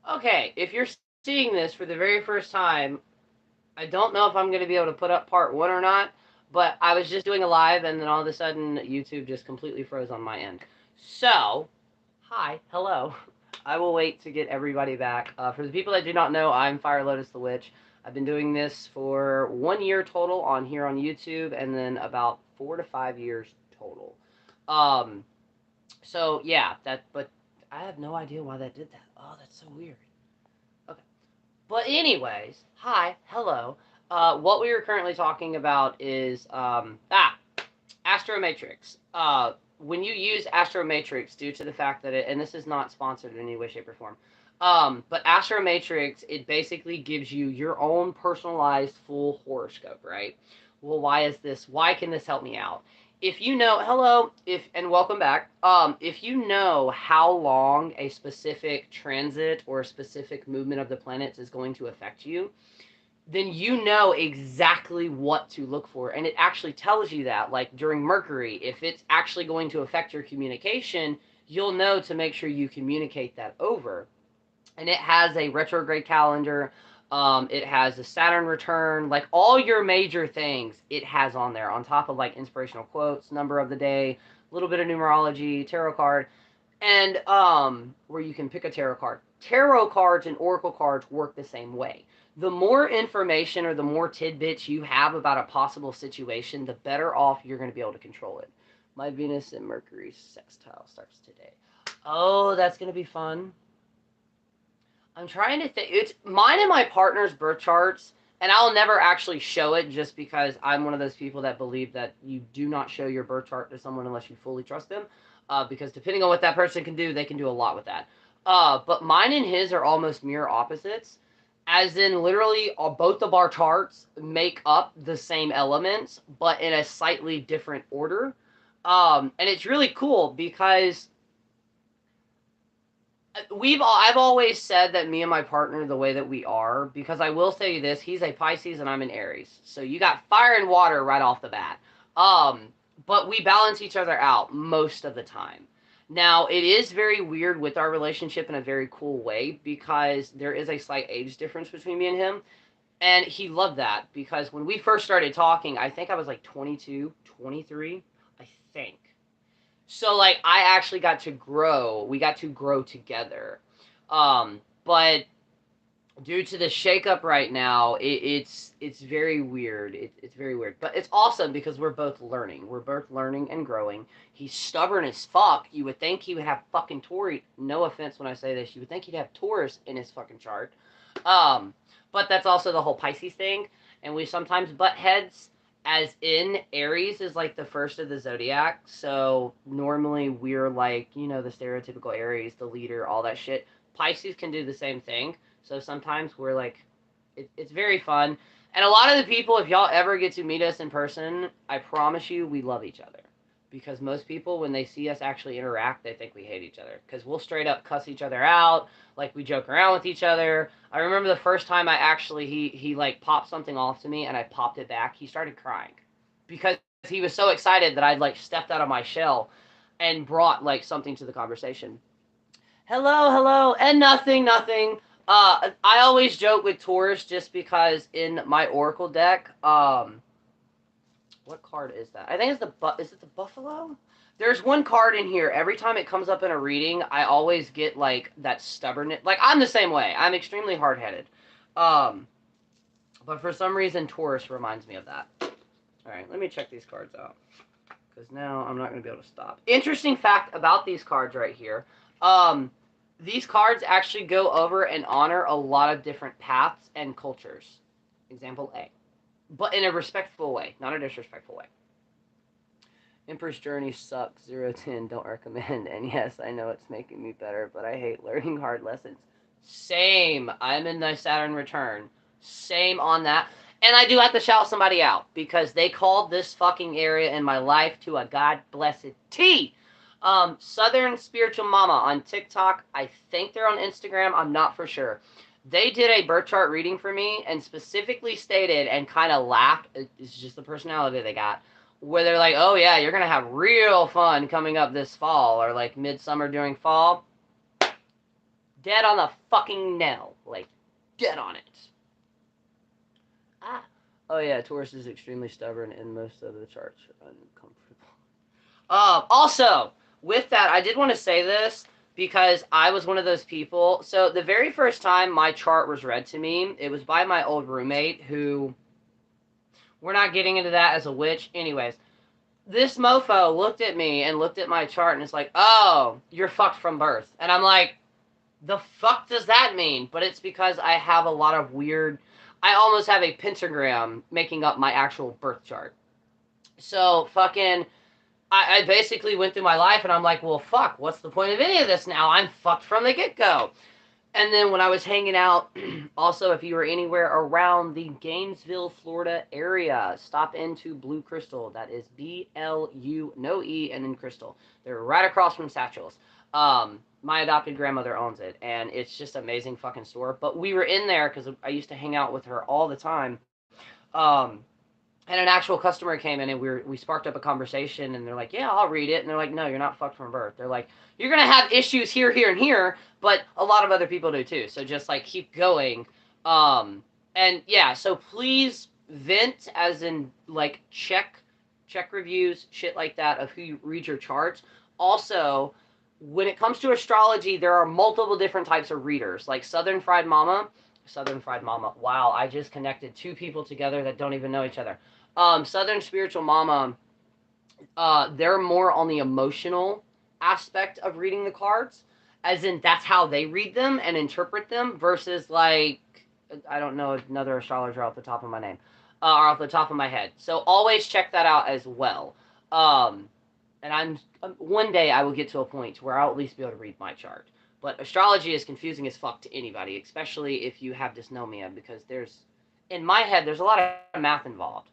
Okay, if you're seeing this for the very first time, I don't know if I'm going to be able to put up part one or not, but I was just doing a live and then all of a sudden YouTube just completely froze on my end. So, hi, hello. I will wait to get everybody back. For the people that do not know, I'm Firelotusthewitch. I've been doing this for 1 year total on here on YouTube, and then about 4 to 5 years total. Um, so yeah, but I have no idea why that did that. Oh, that's so weird. Okay. But anyways, hi, hello. What we are currently talking about is Astromatrix. When you use Astromatrix, due to the fact that and this is not sponsored in any way, shape, or form, but Astromatrix, it basically gives you your own personalized full horoscope, right? Well, why is this? Why can this help me out? If you know, hello, if and welcome back. If you know how long a specific transit or a specific movement of the planets is going to affect you, then you know exactly what to look for. And it actually tells you that, like during Mercury, if it's actually going to affect your communication, you'll know to make sure you communicate that over. And it has a retrograde calendar. It has a Saturn return, like all your major things it has on there, on top of like inspirational quotes, number of the day, a little bit of numerology, tarot card, and where you can pick a tarot card. Tarot cards and oracle cards work the same way. The more information or the more tidbits you have about a possible situation, the better off you're going to be able to control it. My Venus and Mercury sextile starts today. Oh, that's going to be fun. I'm trying to think. It's mine and my partner's birth charts, and I'll never actually show it just because I'm one of those people that believe that you do not show your birth chart to someone unless you fully trust them. Because depending on what that person can do, they can do a lot with that. But mine and his are almost mirror opposites, as in literally both of our charts make up the same elements, but in a slightly different order. And it's really cool because I've always said that me and my partner, the way that we are, because I will say this, he's a Pisces and I'm an Aries. So you got fire and water right off the bat. But we balance each other out most of the time. Now, it is very weird with our relationship in a very cool way because there is a slight age difference between me and him. And he loved that because when we first started talking, I think I was like 22, 23, I think. So like I actually got to grow. We got to grow together. But due to the shakeup right now, it's very weird. It's very weird, but it's awesome because we're both learning. We're both learning and growing. He's stubborn as fuck. You would think he would have fucking Taurus. No offense when I say this. You would think he'd have Taurus in his fucking chart. Um, but that's also the whole Pisces thing, and we sometimes butt heads. As in, Aries is like the first of the zodiac, so normally we're like, the stereotypical Aries, the leader, all that shit. Pisces can do the same thing, so sometimes we're like, it's very fun. And a lot of the people, if y'all ever get to meet us in person, I promise you, we love each other. Because most people, when they see us actually interact, they think we hate each other. Because we'll straight up cuss each other out, like we joke around with each other. I remember the first time I actually, he like popped something off to me and I popped it back. He started crying. Because he was so excited that I'd like stepped out of my shell and brought like something to the conversation. Hello, hello, and nothing, nothing. I always joke with Taurus just because in my Oracle deck, what card is that? I think it's is it the Buffalo? There's one card in here. Every time it comes up in a reading, I always get like that stubbornness. Like I'm the same way. I'm extremely hard headed. Um, but for some reason, Taurus reminds me of that. All right, let me check these cards out because now I'm not going to be able to stop. Interesting fact about these cards right here. Um, these cards actually go over and honor a lot of different paths and cultures. Example A. But in a respectful way, not a disrespectful way. Emperor's Journey sucks. 0 10. Don't recommend. And yes, I know it's making me better, but I hate learning hard lessons. Same. I'm in the Saturn return. Same on that. And I do have to shout somebody out because they called this fucking area in my life to a God blessed T. Southern Spiritual Mama on TikTok. I think they're on Instagram. I'm not for sure. They did a birth chart reading for me and specifically stated and kind of laughed. It's just the personality they got. Where they're like, oh yeah, you're going to have real fun coming up this fall or like midsummer during fall. Dead on the fucking nail. Like, dead on it. Ah. Oh yeah, Taurus is extremely stubborn and most of the charts are uncomfortable. Also, with that, I did want to say this because I was one of those people. So the very first time my chart was read to me, it was by my old roommate who, we're not getting into that as a witch. Anyways, this mofo looked at me and looked at my chart and is like, oh, you're fucked from birth. And I'm like, the fuck does that mean? But it's because I have a lot of weird, I almost have a pentagram making up my actual birth chart. So fucking, I basically went through my life and I'm like, well, fuck, what's the point of any of this now? I'm fucked from the get-go. And then when I was hanging out, also, if you were anywhere around the Gainesville, Florida area, stop into Blue Crystal. That is BLU, no E, and then Crystal. They're right across from Satchel's. My adopted grandmother owns it, and it's just an amazing fucking store. But we were in there because I used to hang out with her all the time. Um, and an actual customer came in and we sparked up a conversation and they're like, yeah, I'll read it. And they're like, no, you're not fucked from birth. They're like, you're going to have issues here, here, and here, but a lot of other people do too. So just like keep going. And yeah, so please vent as in like check reviews, shit like that of who you read your charts. Also, when it comes to astrology, there are multiple different types of readers, like Southern Fried Mama. Wow, I just connected two people together that don't even know each other. Southern Spiritual Mama, they're more on the emotional aspect of reading the cards, as in that's how they read them and interpret them, versus like, I don't know another astrologer off the top of my name, or off the top of my head. So always check that out as well. And I'm one day I will get to a point where I'll at least be able to read my chart. But astrology is confusing as fuck to anybody, especially if you have dysnomia, because in my head, there's a lot of math involved.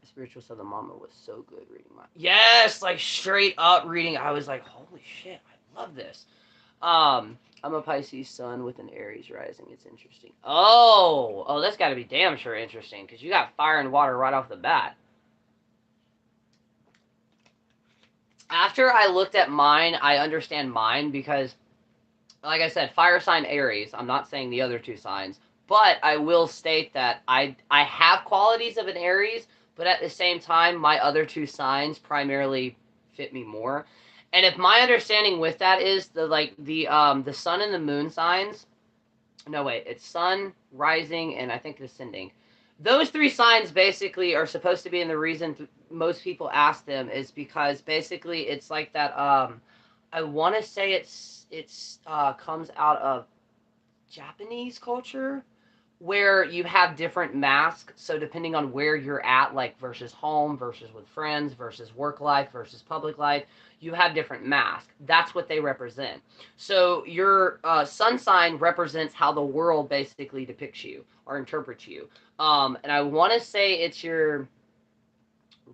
Spiritual Southern Mama was so good reading mine. Yes, like straight up reading. I was like, holy shit, I love this. I'm a Pisces sun with an Aries rising. It's interesting. Oh, that's got to be damn sure interesting, because you got fire and water right off the bat. After I looked at mine, I understand mine because, like I said, fire sign Aries. I'm not saying the other two signs, but I will state that I have qualities of an Aries, but at the same time, my other two signs primarily fit me more. And if my understanding with that is the sun and the moon signs, no wait, it's sun, rising, and I think descending. Those three signs basically are supposed to be, and the reason most people ask them is because basically it's like that. I want to say it's comes out of Japanese culture, where you have different masks. So depending on where you're at, like versus home, versus with friends, versus work life, versus public life, you have different masks. That's what they represent. So your sun sign represents how the world basically depicts you or interprets you. And I want to say it's your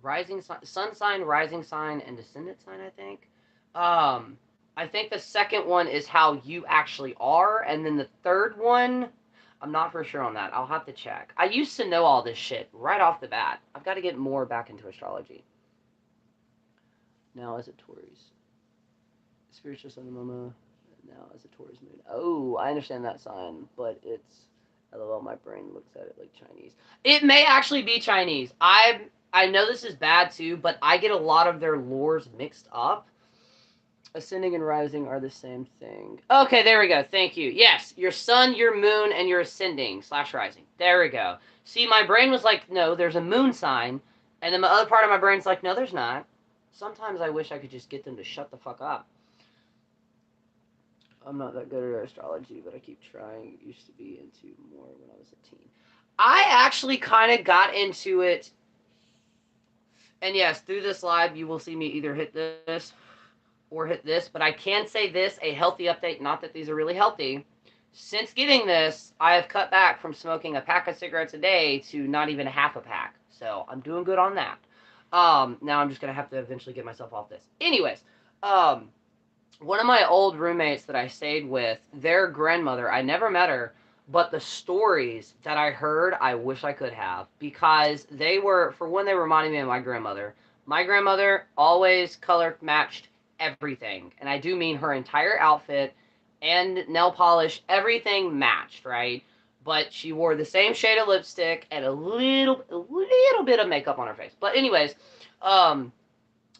rising sign, sun sign, rising sign, and descendant sign, I think. I think the second one is how you actually are, and then the third one, I'm not for sure on that. I'll have to check. I used to know all this shit right off the bat. I've got to get more back into astrology. Now as a Taurus. Spiritual Sun Mama. Now as a Taurus moon. Oh, I understand that sign, but it's... LOL, my brain looks at it like Chinese. It may actually be Chinese. I know this is bad too, but I get a lot of their lores mixed up. Ascending and rising are the same thing. Okay, there we go. Thank you. Yes, your sun, your moon, and your ascending / rising. There we go. See, my brain was like, no, there's a moon sign. And then the other part of my brain's like, no, there's not. Sometimes I wish I could just get them to shut the fuck up. I'm not that good at astrology, but I keep trying. It used to be into more when I was a teen. I actually kind of got into it. And yes, through this live, you will see me either hit this or hit this. But I can say this, a healthy update, not that these are really healthy. Since getting this, I have cut back from smoking a pack of cigarettes a day to not even half a pack. So I'm doing good on that. Now I'm just going to have to eventually get myself off this. Anyways, one of my old roommates that I stayed with, their grandmother, I never met her, but the stories that I heard, I wish I could have, because they were, for one, they reminded me of my grandmother. My grandmother always color matched everything, and I do mean her entire outfit and nail polish, everything matched, right? But she wore the same shade of lipstick and a little bit of makeup on her face. But anyways, um,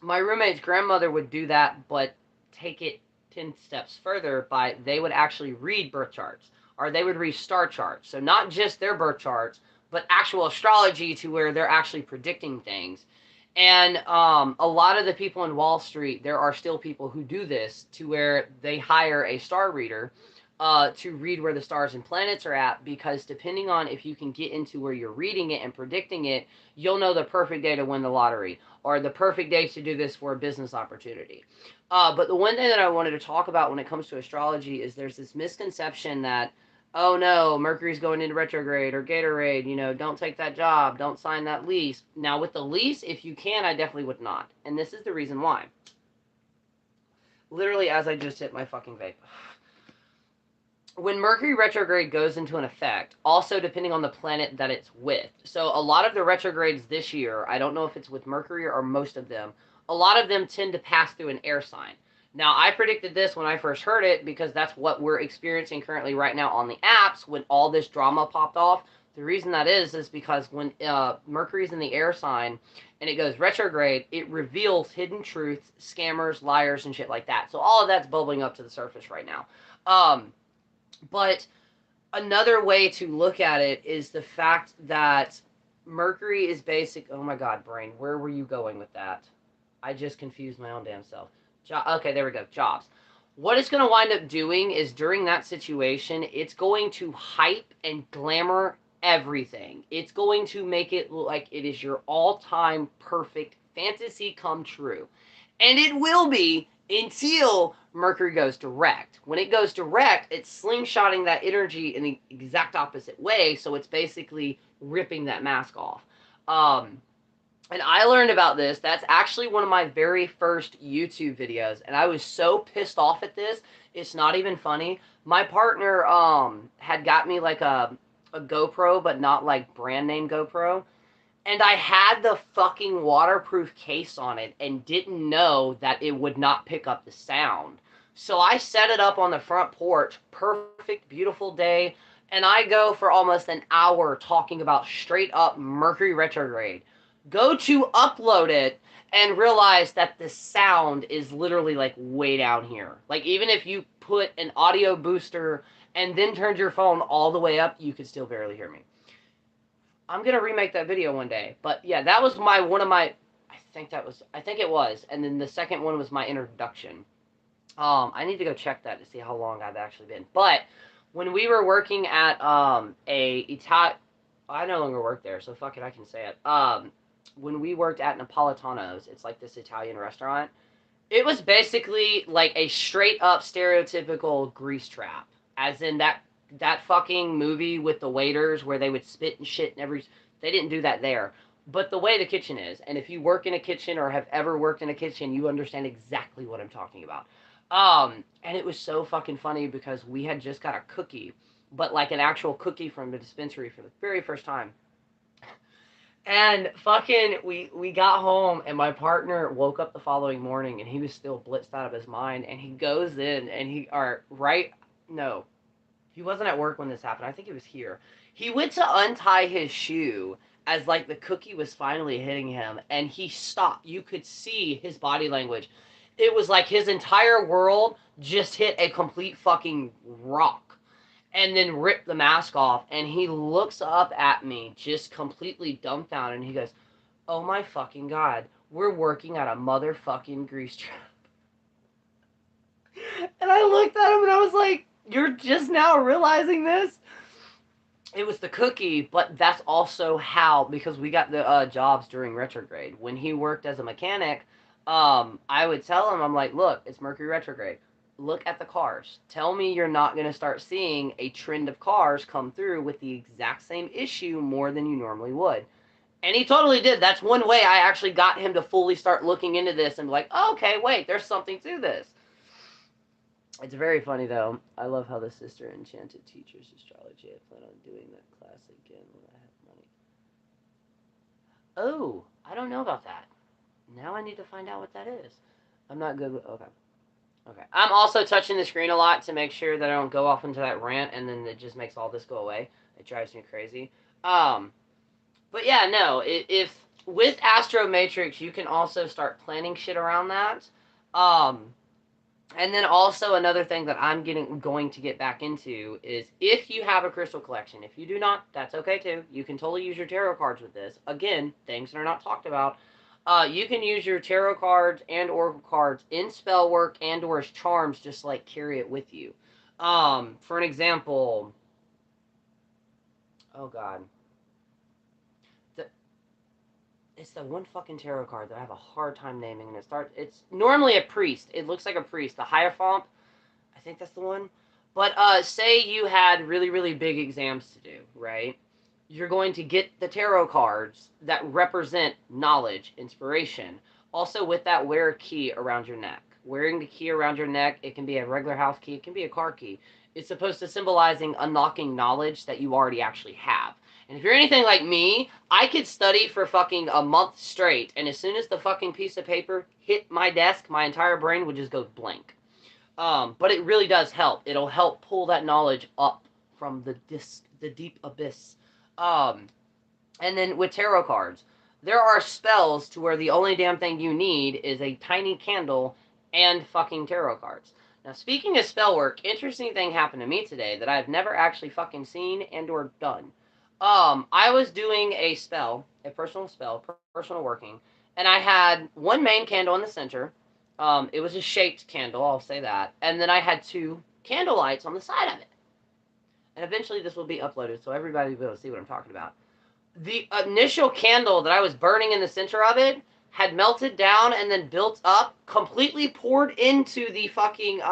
my roommate's grandmother would do that, but take it 10 steps further by they would actually read birth charts, or they would read star charts. So not just their birth charts, but actual astrology, to where they're actually predicting things. And a lot of the people in Wall Street, there are still people who do this, to where they hire a star reader to read where the stars and planets are at, because depending on if you can get into where you're reading it and predicting it, you'll know the perfect day to win the lottery, or the perfect day to do this for a business opportunity. But the one thing that I wanted to talk about when it comes to astrology is there's this misconception that, oh no, Mercury's going into retrograde, or Gatorade, don't take that job, don't sign that lease. Now, with the lease, if you can, I definitely would not. And this is the reason why. Literally, as I just hit my fucking vape. When Mercury retrograde goes into an effect, also depending on the planet that it's with. So a lot of the retrogrades this year, I don't know if it's with Mercury or most of them, a lot of them tend to pass through an air sign. Now, I predicted this when I first heard it, because that's what we're experiencing currently right now on the apps when all this drama popped off. The reason that is because when Mercury's in the air sign and it goes retrograde, it reveals hidden truths, scammers, liars, and shit like that. So all of that's bubbling up to the surface right now. But another way to look at it is the fact that Mercury is basic. Oh my God, brain, where were you going with that? I just confused my own damn self. Okay, there we go. Jobs. What it's going to wind up doing is, during that situation, it's going to hype and glamour everything. It's going to make it look like it is your all-time perfect fantasy come true. And it will be, until Mercury goes direct. When it goes direct, it's slingshotting that energy in the exact opposite way, so it's basically ripping that mask off. And I learned about this. That's actually one of my very first YouTube videos, and I was so pissed off at this, it's not even funny. My partner had got me like a GoPro, but not like brand name GoPro. And I had the fucking waterproof case on it and didn't know that it would not pick up the sound. So I set it up on the front porch, perfect, beautiful day, and I go for almost an hour talking about straight up Mercury retrograde. Go to upload it and realize that the sound is literally like way down here. Like, even if you put an audio booster and then turned your phone all the way up, you could still barely hear me. I'm gonna remake that video one day. But yeah, that was one of my, I think it was. And then the second one was my introduction. I need to go check that to see how long I've actually been. But when we were working at I no longer work there, so fuck it, I can say it. When we worked at Napolitano's, it's like this Italian restaurant. It was basically like a straight up stereotypical grease trap, as in that fucking movie with the waiters where they would spit and shit and they didn't do that there. But the way the kitchen is, and if you work in a kitchen or have ever worked in a kitchen, you understand exactly what I'm talking about. And it was so fucking funny because we had just got a cookie, but like an actual cookie from the dispensary for the very first time. And fucking, we got home, and my partner woke up the following morning, and he was still blitzed out of his mind, and he goes in, and he wasn't at work when this happened. I think he was here. He went to untie his shoe as like the cookie was finally hitting him, and he stopped. You could see his body language. It was like his entire world just hit a complete fucking rock and then ripped the mask off, and he looks up at me just completely dumbfounded, and he goes, "Oh my fucking God, we're working at a motherfucking grease trap." And I looked at him and I was like, "You're just now realizing this?" It was the cookie, but that's also how, because we got the jobs during retrograde. When he worked as a mechanic, I would tell him, I'm like, "Look, it's Mercury retrograde. Look at the cars. Tell me you're not going to start seeing a trend of cars come through with the exact same issue more than you normally would." And he totally did. That's one way I actually got him to fully start looking into this and be like, "Oh, okay, wait, there's something to this." It's very funny, though. I love how the sister enchanted teaches astrology. I plan on doing that class again when I have money. Oh, I don't know about that. Now I need to find out what that is. I'm not good with... Okay. Okay. I'm also touching the screen a lot to make sure that I don't go off into that rant, and then it just makes all this go away. It drives me crazy. Um, but yeah, no. If with Astro Matrix, you can also start planning shit around that. Um, and then also another thing that I'm going to get back into is if you have a crystal collection. If you do not, that's okay too. You can totally use your tarot cards with this. Again, things that are not talked about. You can use your tarot cards and oracle cards in spell work and or as charms, just like carry it with you. For an example, oh god, the, it's the one fucking tarot card that I have a hard time naming, and It's normally a priest. It looks like a priest. The Hierophant. I think that's the one. But say you had really, really big exams to do, right? You're going to get the tarot cards that represent knowledge, inspiration. Also, with that, wear a key around your neck. Wearing the key around your neck, it can be a regular house key, it can be a car key. It's supposed to symbolizing unlocking knowledge that you already actually have. And if you're anything like me, I could study for fucking a month straight, and as soon as the fucking piece of paper hit my desk, my entire brain would just go blank. But it really does help. It'll help pull that knowledge up from the deep abyss. Um, and then with tarot cards, there are spells to where the only damn thing you need is a tiny candle and fucking tarot cards. Now, speaking of spell work, interesting thing happened to me today that I've never actually fucking seen and or done. I was doing a spell, a personal spell, personal working, and I had one main candle in the center. It was a shaped candle, I'll say that. And then I had two candle lights on the side of it. And eventually this will be uploaded so everybody will be able to see what I'm talking about. The initial candle that I was burning in the center of it had melted down and then built up, completely poured into the fucking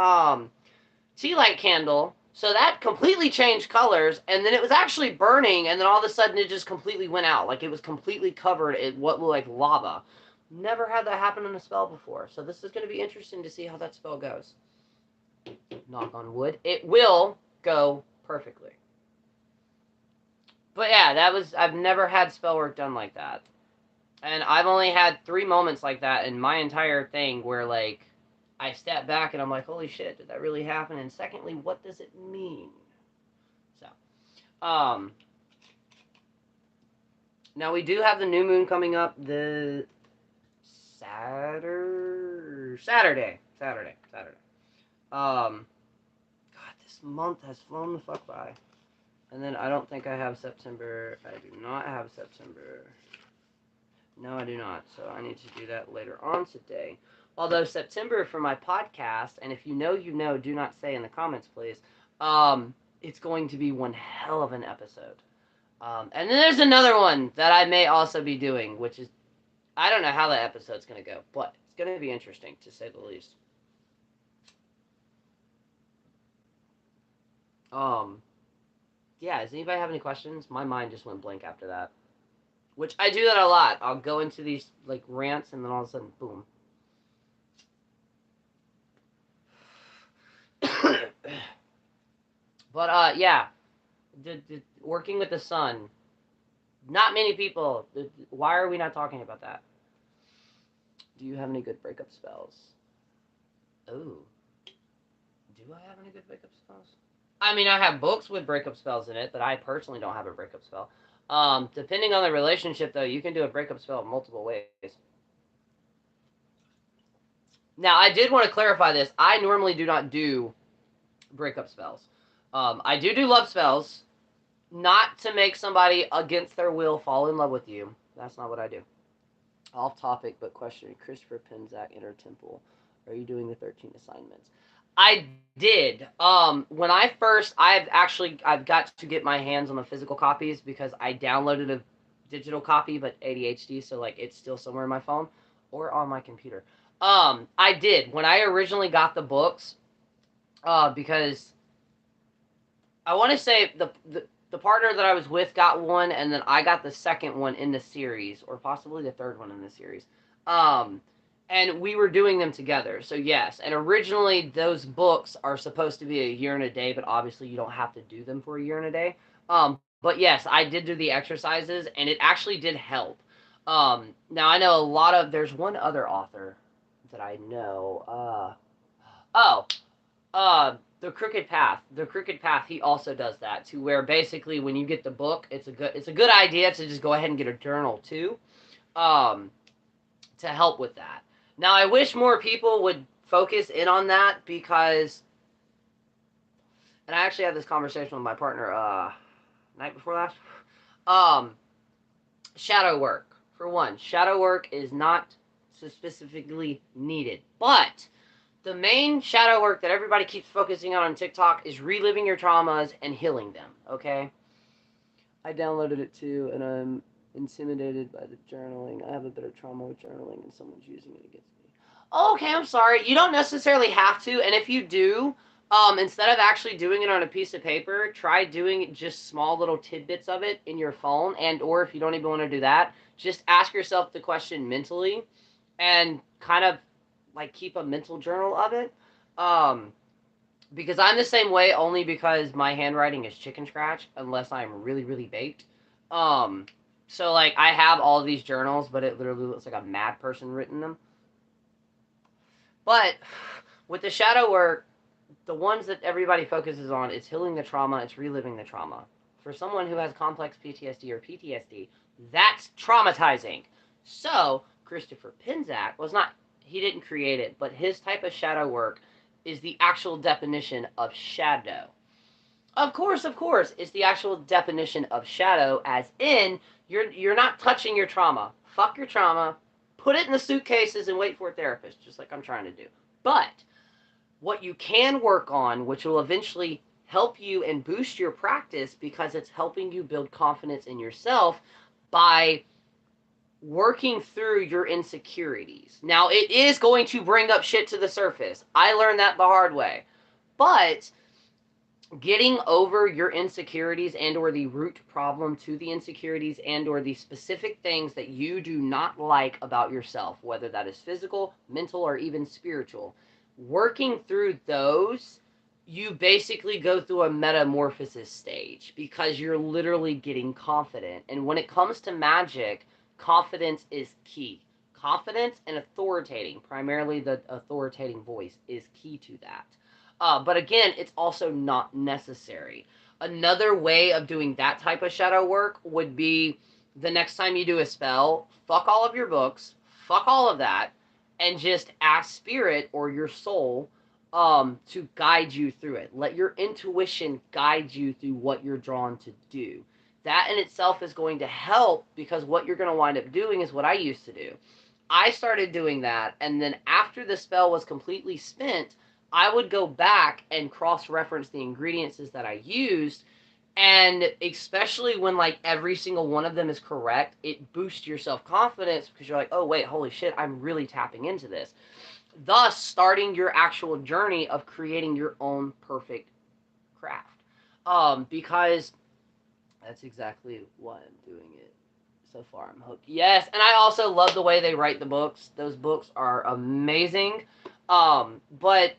tea light candle. So that completely changed colors, and then it was actually burning, and then all of a sudden it just completely went out. Like it was completely covered in what looked like lava. Never had that happen in a spell before, so this is going to be interesting to see how that spell goes. Knock on wood. It will go perfectly. But yeah, I've never had spell work done like that. And I've only had 3 moments like that in my entire thing where, like, I step back and I'm like, holy shit, did that really happen? And secondly, what does it mean? So, now we do have the new moon coming up the Saturday. God, this month has flown the fuck by. And then I don't think I have September. I do not have September. No, I do not. So I need to do that later on today. Although September for my podcast, and if you know, you know, do not say in the comments, please. It's going to be one hell of an episode. And then there's another one that I may also be doing, which is, I don't know how that episode's going to go, but it's going to be interesting, to say the least. Yeah, does anybody have any questions? My mind just went blank after that. Which I do that a lot. I'll go into these, like, rants, and then all of a sudden, boom. But, yeah. Working with the sun. Not many people. Why are we not talking about that? Do you have any good breakup spells? Oh. Do I have any good breakup spells? I mean, I have books with breakup spells in it, but I personally don't have a breakup spell. Depending on the relationship, though, you can do a breakup spell in multiple ways. Now, I did want to clarify this. I normally do not do breakup spells. I do love spells, not to make somebody against their will fall in love with you. That's not what I do. Off topic, but question. Christopher Penzak, Inner Temple. Are you doing the 13 assignments? I did. When I've got to get my hands on the physical copies because I downloaded a digital copy, but ADHD, so like it's still somewhere in my phone or on my computer. I did when I originally got the books, because I want to say the partner that I was with got one, and then I got the second one in the series, or possibly the third one in the series. And we were doing them together. So yes, and originally those books are supposed to be a year and a day, but obviously you don't have to do them for a year and a day. But yes, I did do the exercises, and it actually did help. Now I know there's one other author that I know. Oh, the Crooked Path. The Crooked Path, he also does that, to where basically when you get the book, it's a good idea to just go ahead and get a journal too, um, to help with that. Now, I wish more people would focus in on that because, and I actually had this conversation with my partner, night before last. Um, Shadow work. For one, shadow work is not so specifically needed, but the main shadow work that everybody keeps focusing on TikTok is reliving your traumas and healing them, okay? I downloaded it too, and I'm intimidated by the journaling. I have a bit of trauma with journaling, and someone's using it against me. Okay, I'm sorry. You don't necessarily have to, and if you do, instead of actually doing it on a piece of paper, try doing just small little tidbits of it in your phone, and or if you don't even want to do that, just ask yourself the question mentally, and kind of like keep a mental journal of it. Um, because I'm the same way, only because my handwriting is chicken scratch unless I'm really, really baked. Um, so like I have all of these journals, but it literally looks like a mad person written them. But with the shadow work, the ones that everybody focuses on is healing the trauma, it's reliving the trauma. For someone who has complex PTSD or PTSD, that's traumatizing. So Christopher Pinzak was not, he didn't create it, but his type of shadow work is the actual definition of shadow. Of course, it's the actual definition of shadow, as in you're not touching your trauma. Fuck your trauma. Put it in the suitcases and wait for a therapist, just like I'm trying to do. But what you can work on, which will eventually help you and boost your practice because it's helping you build confidence in yourself by working through your insecurities. Now, it is going to bring up shit to the surface. I learned that the hard way. But getting over your insecurities and or the root problem to the insecurities and or the specific things that you do not like about yourself, whether that is physical, mental, or even spiritual, working through those, you basically go through a metamorphosis stage because you're literally getting confident. And when it comes to magic, confidence is key. Confidence and authoritating, primarily the authoritating voice, is key to that. But again, it's also not necessary. Another way of doing that type of shadow work would be the next time you do a spell, fuck all of your books, fuck all of that, and just ask spirit or your soul to guide you through it. Let your intuition guide you through what you're drawn to do. That in itself is going to help because what you're going to wind up doing is what I used to do. I started doing that, and then after the spell was completely spent, I would go back and cross-reference the ingredients that I used, and especially when like every single one of them is correct, it boosts your self-confidence because you're like, oh wait, holy shit, I'm really tapping into this. Thus, starting your actual journey of creating your own perfect craft. Because that's exactly why I'm doing it. So far, I'm hooked. Yes, and I also love the way they write the books. Those books are amazing. But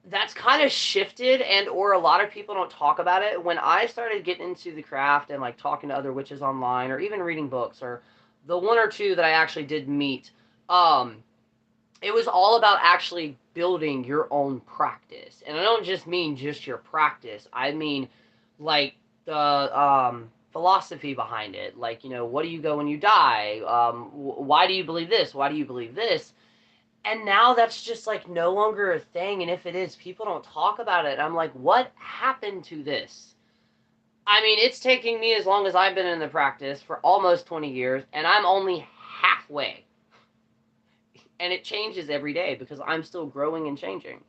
that's kind of shifted, and or a lot of people don't talk about it. When I started getting into the craft and like talking to other witches online or even reading books, or the one or two that I actually did meet, it was all about actually building your own practice. And I don't just mean just your practice. I mean like the philosophy behind it. Like, you know, what do you go when you die? Why do you believe this? Why do you believe this? And now that's just like no longer a thing. And if it is, people don't talk about it. I'm like, what happened to this? I mean, it's taking me as long as I've been in the practice for almost 20 years, and I'm only halfway. And it changes every day because I'm still growing and changing.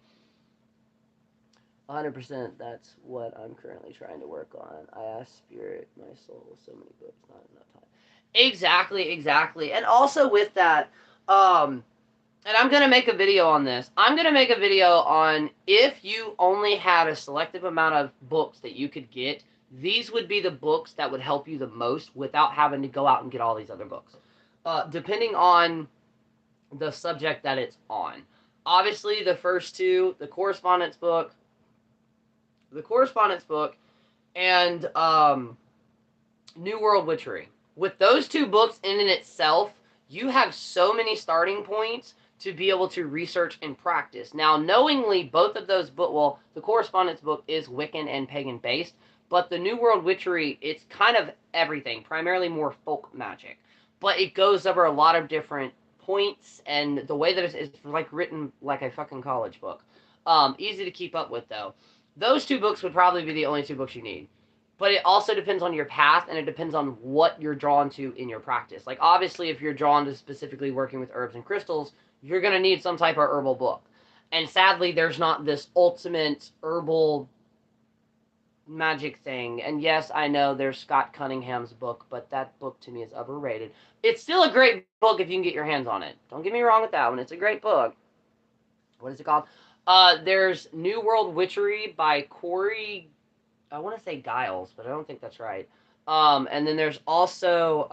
100%, that's what I'm currently trying to work on. I asked Spirit, my soul, so many books, not enough time. Exactly. And also with that, and I'm going to make a video on this. I'm going to make a video on if you only had a selective amount of books that you could get, these would be the books that would help you the most without having to go out and get all these other books. Depending on the subject that it's on. Obviously, the first two, the Correspondence book, and New World Witchery. With those two books in and itself, you have so many starting points to be able to research and practice. Now, knowingly, both of those books, well, the Correspondence book is Wiccan and pagan based, but the New World Witchery, it's kind of everything, primarily more folk magic. But it goes over a lot of different points, and the way that it's like written like a fucking college book. Easy to keep up with, though. Those two books would probably be the only two books you need. But it also depends on your path, and it depends on what you're drawn to in your practice. Like, obviously, if you're drawn to specifically working with herbs and crystals, you're going to need some type of herbal book. And sadly, there's not this ultimate herbal magic thing. And yes, I know there's Scott Cunningham's book, but that book to me is overrated. It's still a great book if you can get your hands on it. Don't get me wrong with that one. It's a great book. What is it called? There's New World Witchery by Corey, I want to say Giles, but I don't think that's right. And then there's also,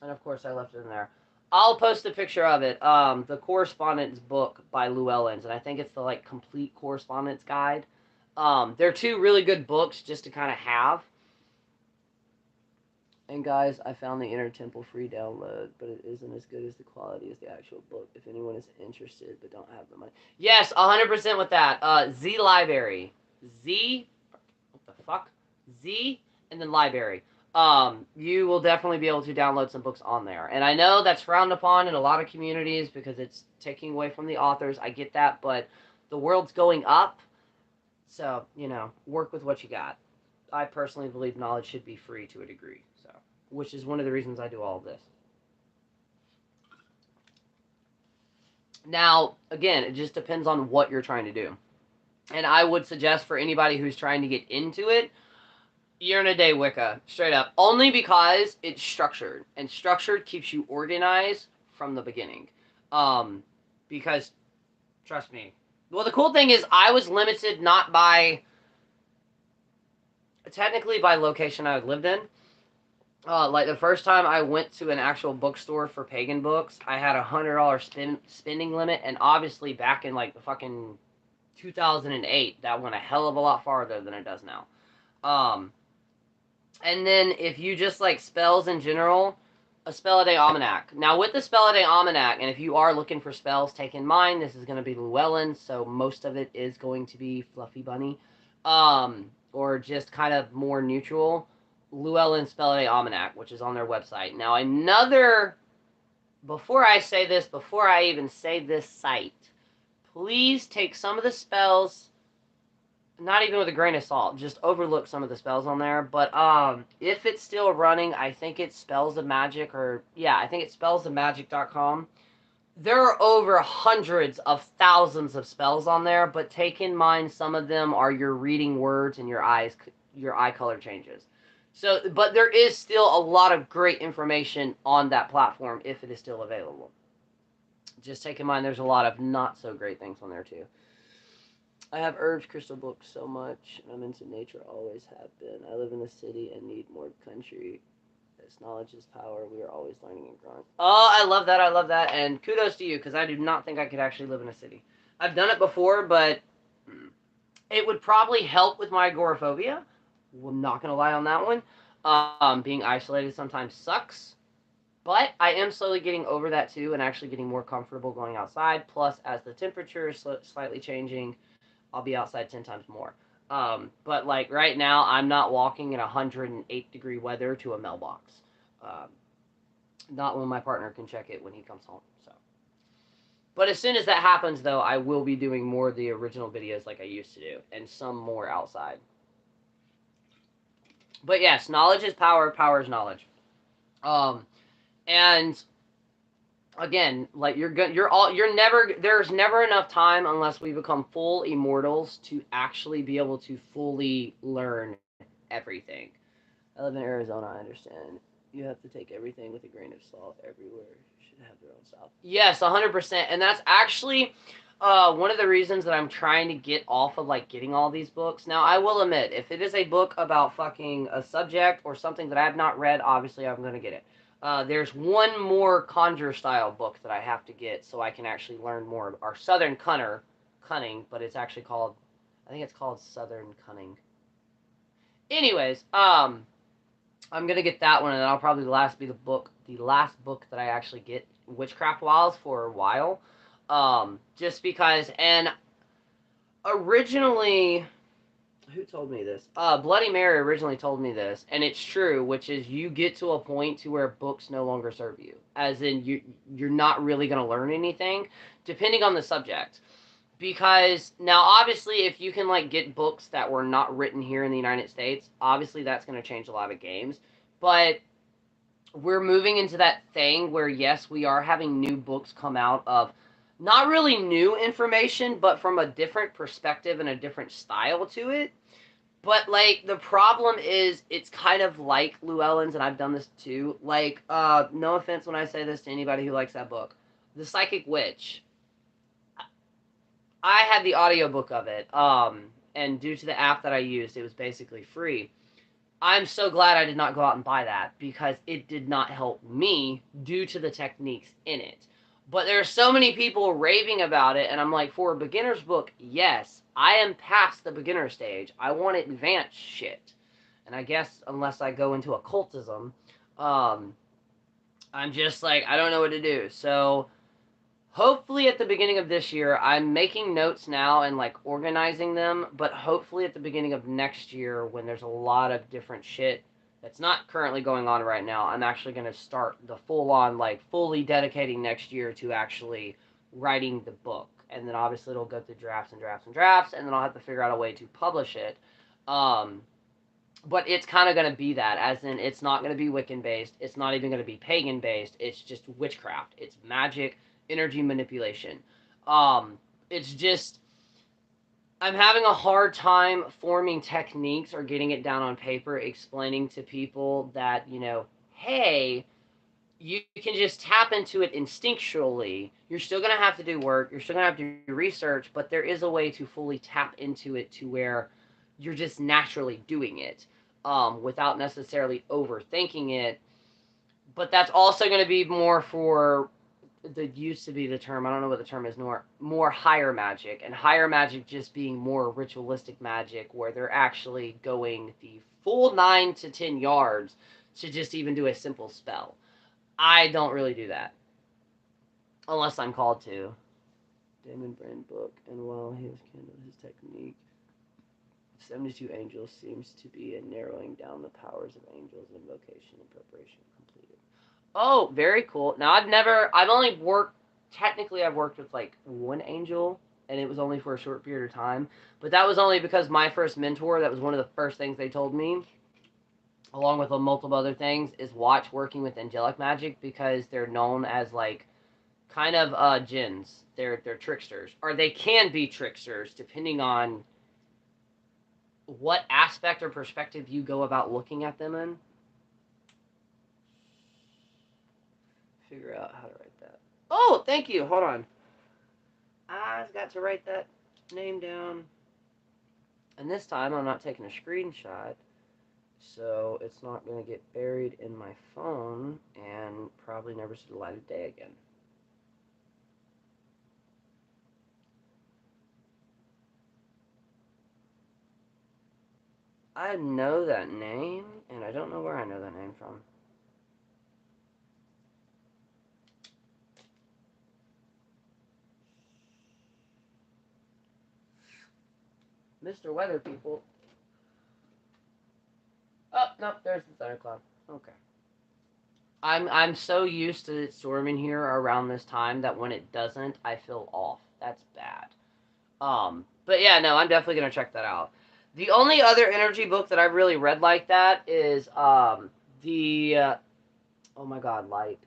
and of course I left it in there. I'll post a picture of it. The Correspondence book by Llewellyn's, and I think it's the like complete correspondence guide. They're two really good books just to kind of have. And guys, I found the Inner Temple free download, but it isn't as good as the quality as the actual book. If anyone is interested but don't have the money. Yes, 100% with that. Z Library. Z, what the fuck? Z, and then Library. You will definitely be able to download some books on there. And I know that's frowned upon in a lot of communities because it's taking away from the authors. I get that, but the world's going up. So, you know, work with what you got. I personally believe knowledge should be free to a degree, so, which is one of the reasons I do all of this. Now, again, it just depends on what you're trying to do. And I would suggest for anybody who's trying to get into it, year and a day Wicca, straight up. Only because it's structured, and structured keeps you organized from the beginning. Because, trust me. Well, the cool thing is I was limited not by, technically by location I lived in. Like the first time I went to an actual bookstore for pagan books, I had $100 spending limit, and obviously back in like the fucking 2008, that went a hell of a lot farther than it does now. And then if you just like spells in general, a spell a day almanac. Now with the spell a day almanac, and if you are looking for spells, take in mind this is going to be Llewellyn, so most of it is going to be Fluffy Bunny, or just kind of more neutral. Llewellyn Spell a Day Almanac, which is on their website. Now another, before I even say this site, please take some of the spells, not even with a grain of salt, just overlook some of the spells on there. But if it's still running, I think it's Spells of Magic, or yeah, I think it's spellsofmagic.com. There are over hundreds of thousands of spells on there, but take in mind some of them are your reading words and your eye color changes. So, but there is still a lot of great information on that platform if it is still available. Just take in mind there's a lot of not so great things on there too. I have herbs crystal books so much. I'm into nature, always have been. I live in the city and need more country. This knowledge is power. We are always learning and growing. Oh, I love that. I love that. And kudos to you, because I do not think I could actually live in a city. I've done it before, but it would probably help with my agoraphobia. I'm not going to lie on that one. Being isolated sometimes sucks. But I am slowly getting over that too, and actually getting more comfortable going outside. Plus, as the temperature is slightly changing, I'll be outside 10 times more. But like right now, I'm not walking in 108-degree weather to a mailbox. Not when my partner can check it when he comes home. So, but as soon as that happens, though, I will be doing more of the original videos like I used to do, and some more outside. But yes, knowledge is power. Power is knowledge. And again, like there's never enough time unless we become full immortals to actually be able to fully learn everything. I live in Arizona, I understand. You have to take everything with a grain of salt everywhere. You should have their own style. Yes, 100%. And that's actually one of the reasons that I'm trying to get off of like getting all these books. Now, I will admit, if it is a book about fucking a subject or something that I have not read, obviously I'm going to get it. There's one more conjure style book that I have to get so I can actually learn more. Our Southern Cunning, but it's actually called, I think it's called Southern Cunning. Anyways, I'm gonna get that one, and then I'll probably the last book that I actually get Witchcraft Wiles for a while. Just because, and originally, who told me this? Bloody Mary originally told me this, and it's true, which is you get to a point to where books no longer serve you. As in, you're not really going to learn anything, depending on the subject. Because now, obviously, if you can like get books that were not written here in the United States, obviously that's going to change a lot of games. But we're moving into that thing where yes, we are having new books come out of not really new information, but from a different perspective and a different style to it. But like the problem is it's kind of like Llewellyn's, and I've done this too. Like, no offense when I say this to anybody who likes that book. The Psychic Witch. I had the audiobook of it. And due to the app that I used, it was basically free. I'm so glad I did not go out and buy that because it did not help me due to the techniques in it. But there are so many people raving about it, and I'm like, for a beginner's book, yes, I am past the beginner stage. I want advanced shit. And I guess unless I go into occultism, I'm just like, I don't know what to do. So hopefully at the beginning of this year, I'm making notes now and like organizing them, but hopefully at the beginning of next year when there's a lot of different shit that's not currently going on right now, I'm actually going to start the full on, like fully dedicating next year to actually writing the book. And then obviously it'll go through drafts and drafts and drafts, and then I'll have to figure out a way to publish it. But it's kind of going to be that, as in it's not going to be Wiccan based, it's not even going to be pagan based, it's just witchcraft. It's magic, energy manipulation. It's just I'm having a hard time forming techniques or getting it down on paper, explaining to people that, hey, you can just tap into it instinctually. You're still going to have to do work. You're still going to have to do research, but there is a way to fully tap into it to where you're just naturally doing it without necessarily overthinking it. But that's also going to be more for that used to be the term, I don't know what the term is, more higher magic, and higher magic just being more ritualistic magic where they're actually going the full 9 to 10 yards to just even do a simple spell. I don't really do that unless I'm called to. Damon Brand book, and while he was kindled his technique, 72 angels seems to be a narrowing down the powers of angels, invocation and preparation completed. Oh, very cool. Now I've only worked, technically I've worked with like one angel, and it was only for a short period of time. But that was only because my first mentor, that was one of the first things they told me, along with multiple other things, is watch working with angelic magic because they're known as like kind of jinns. They're tricksters. Or they can be tricksters depending on what aspect or perspective you go about looking at them in. Figure out how to write that. Oh, thank you. Hold on. I've got to write that name down. And this time I'm not taking a screenshot, so it's not going to get buried in my phone and probably never see the light of day again. I know that name, and I don't know where I know that name from. Mr. Weather People. Oh, no, there's the thundercloud. Okay. I'm so used to it storming here around this time that when it doesn't, I feel off. That's bad. But yeah, no, I'm definitely gonna check that out. The only other energy book that I've really read like that is oh my god, like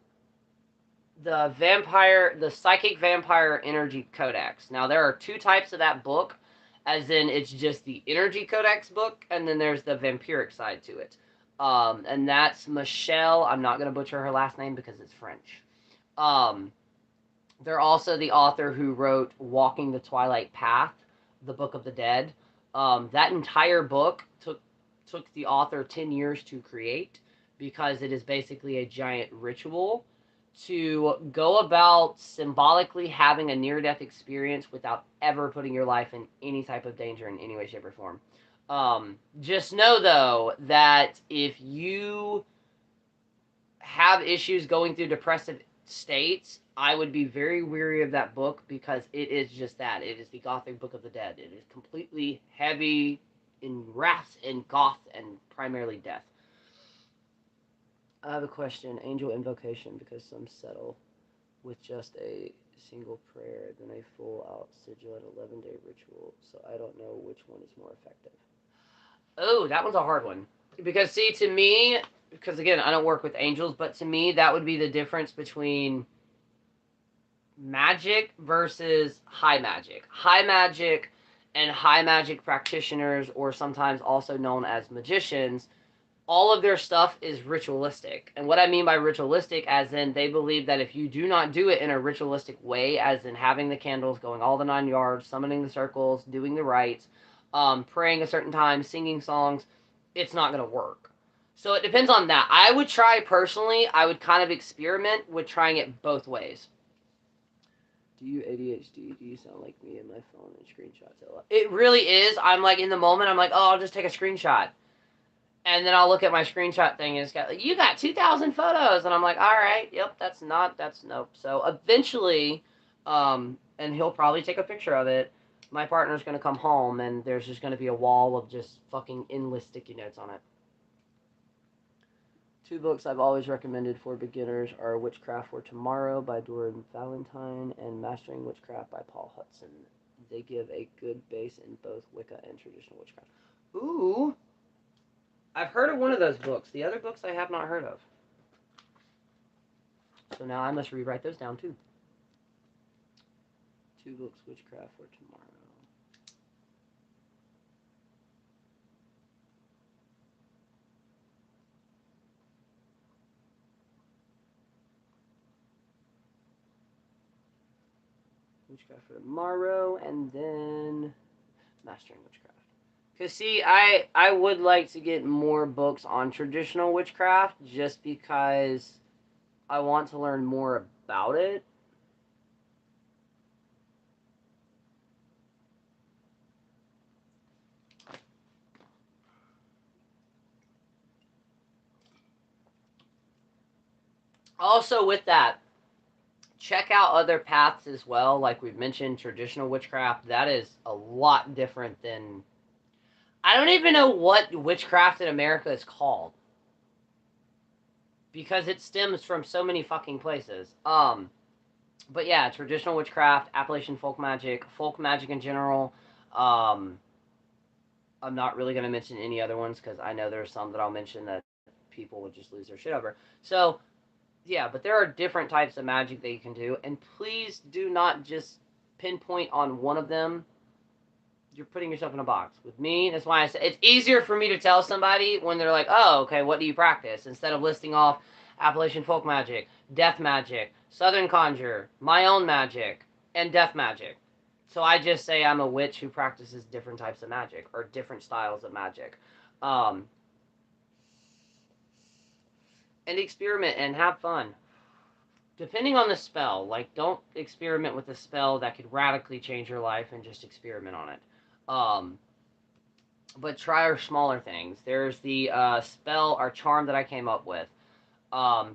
the Psychic Vampire Energy Codex. Now there are two types of that book, as in it's just the Energy Codex book, and then there's the vampiric side to it. And that's Michelle. I'm not gonna butcher her last name because it's French. They're also the author who wrote Walking the Twilight Path, the Book of the Dead. That entire book took the author 10 years to create because it is basically a giant ritual to go about symbolically having a near-death experience without ever putting your life in any type of danger in any way, shape, or form. Just know, though, that if you have issues going through depressive states, I would be very weary of that book because it is just that. It is the Gothic Book of the Dead. It is completely heavy in wrath and goth and primarily death. I have a question. Angel invocation, because some settle with just a single prayer, then a full out sigil and 11-day ritual. So I don't know which one is more effective. Oh, that one's a hard one. Because, see, to me, because again, I don't work with angels, but to me, that would be the difference between magic versus high magic. High magic and high magic practitioners, or sometimes also known as magicians, all of their stuff is ritualistic. And what I mean by ritualistic, as in they believe that if you do not do it in a ritualistic way, as in having the candles, going all the 9 yards, summoning the circles, doing the rites, praying a certain time, singing songs, it's not going to work. So it depends on that. I would try personally, I would kind of experiment with trying it both ways. Do you ADHD? Do you sound like me in my phone and screenshots a lot? It really is. I'm like in the moment, I'm like, oh, I'll just take a screenshot. And then I'll look at my screenshot thing and it's got, like, you got 2,000 photos. And I'm like, all right, yep, that's nope. So eventually, and he'll probably take a picture of it, my partner's going to come home and there's just going to be a wall of just fucking endless sticky notes on it. 2 books I've always recommended for beginners are Witchcraft for Tomorrow by Doran Valentine and Mastering Witchcraft by Paul Hudson. They give a good base in both Wicca and traditional witchcraft. Ooh! I've heard of one of those books. The other books I have not heard of. So now I must rewrite those down too. 2 books, Witchcraft for Tomorrow. Witchcraft for Tomorrow, and then Mastering Witchcraft. Because, see, I would like to get more books on traditional witchcraft just because I want to learn more about it. Also, with that, check out other paths as well. Like we've mentioned, traditional witchcraft, that is a lot different than... I don't even know what witchcraft in America is called. Because it stems from so many fucking places. But yeah, traditional witchcraft, Appalachian folk magic in general. I'm not really going to mention any other ones because I know there's some that I'll mention that people would just lose their shit over. So, yeah, but there are different types of magic that you can do, and please do not just pinpoint on one of them. You're putting yourself in a box. With me, that's why I say it's easier for me to tell somebody when they're like, oh, okay, what do you practice? Instead of listing off Appalachian folk magic, death magic, southern conjure, my own magic, and death magic. So I just say I'm a witch who practices different types of magic, or different styles of magic. And experiment and have fun. Depending on the spell, like, don't experiment with a spell that could radically change your life and just experiment on it. But try smaller things. There's the spell or charm that I came up with.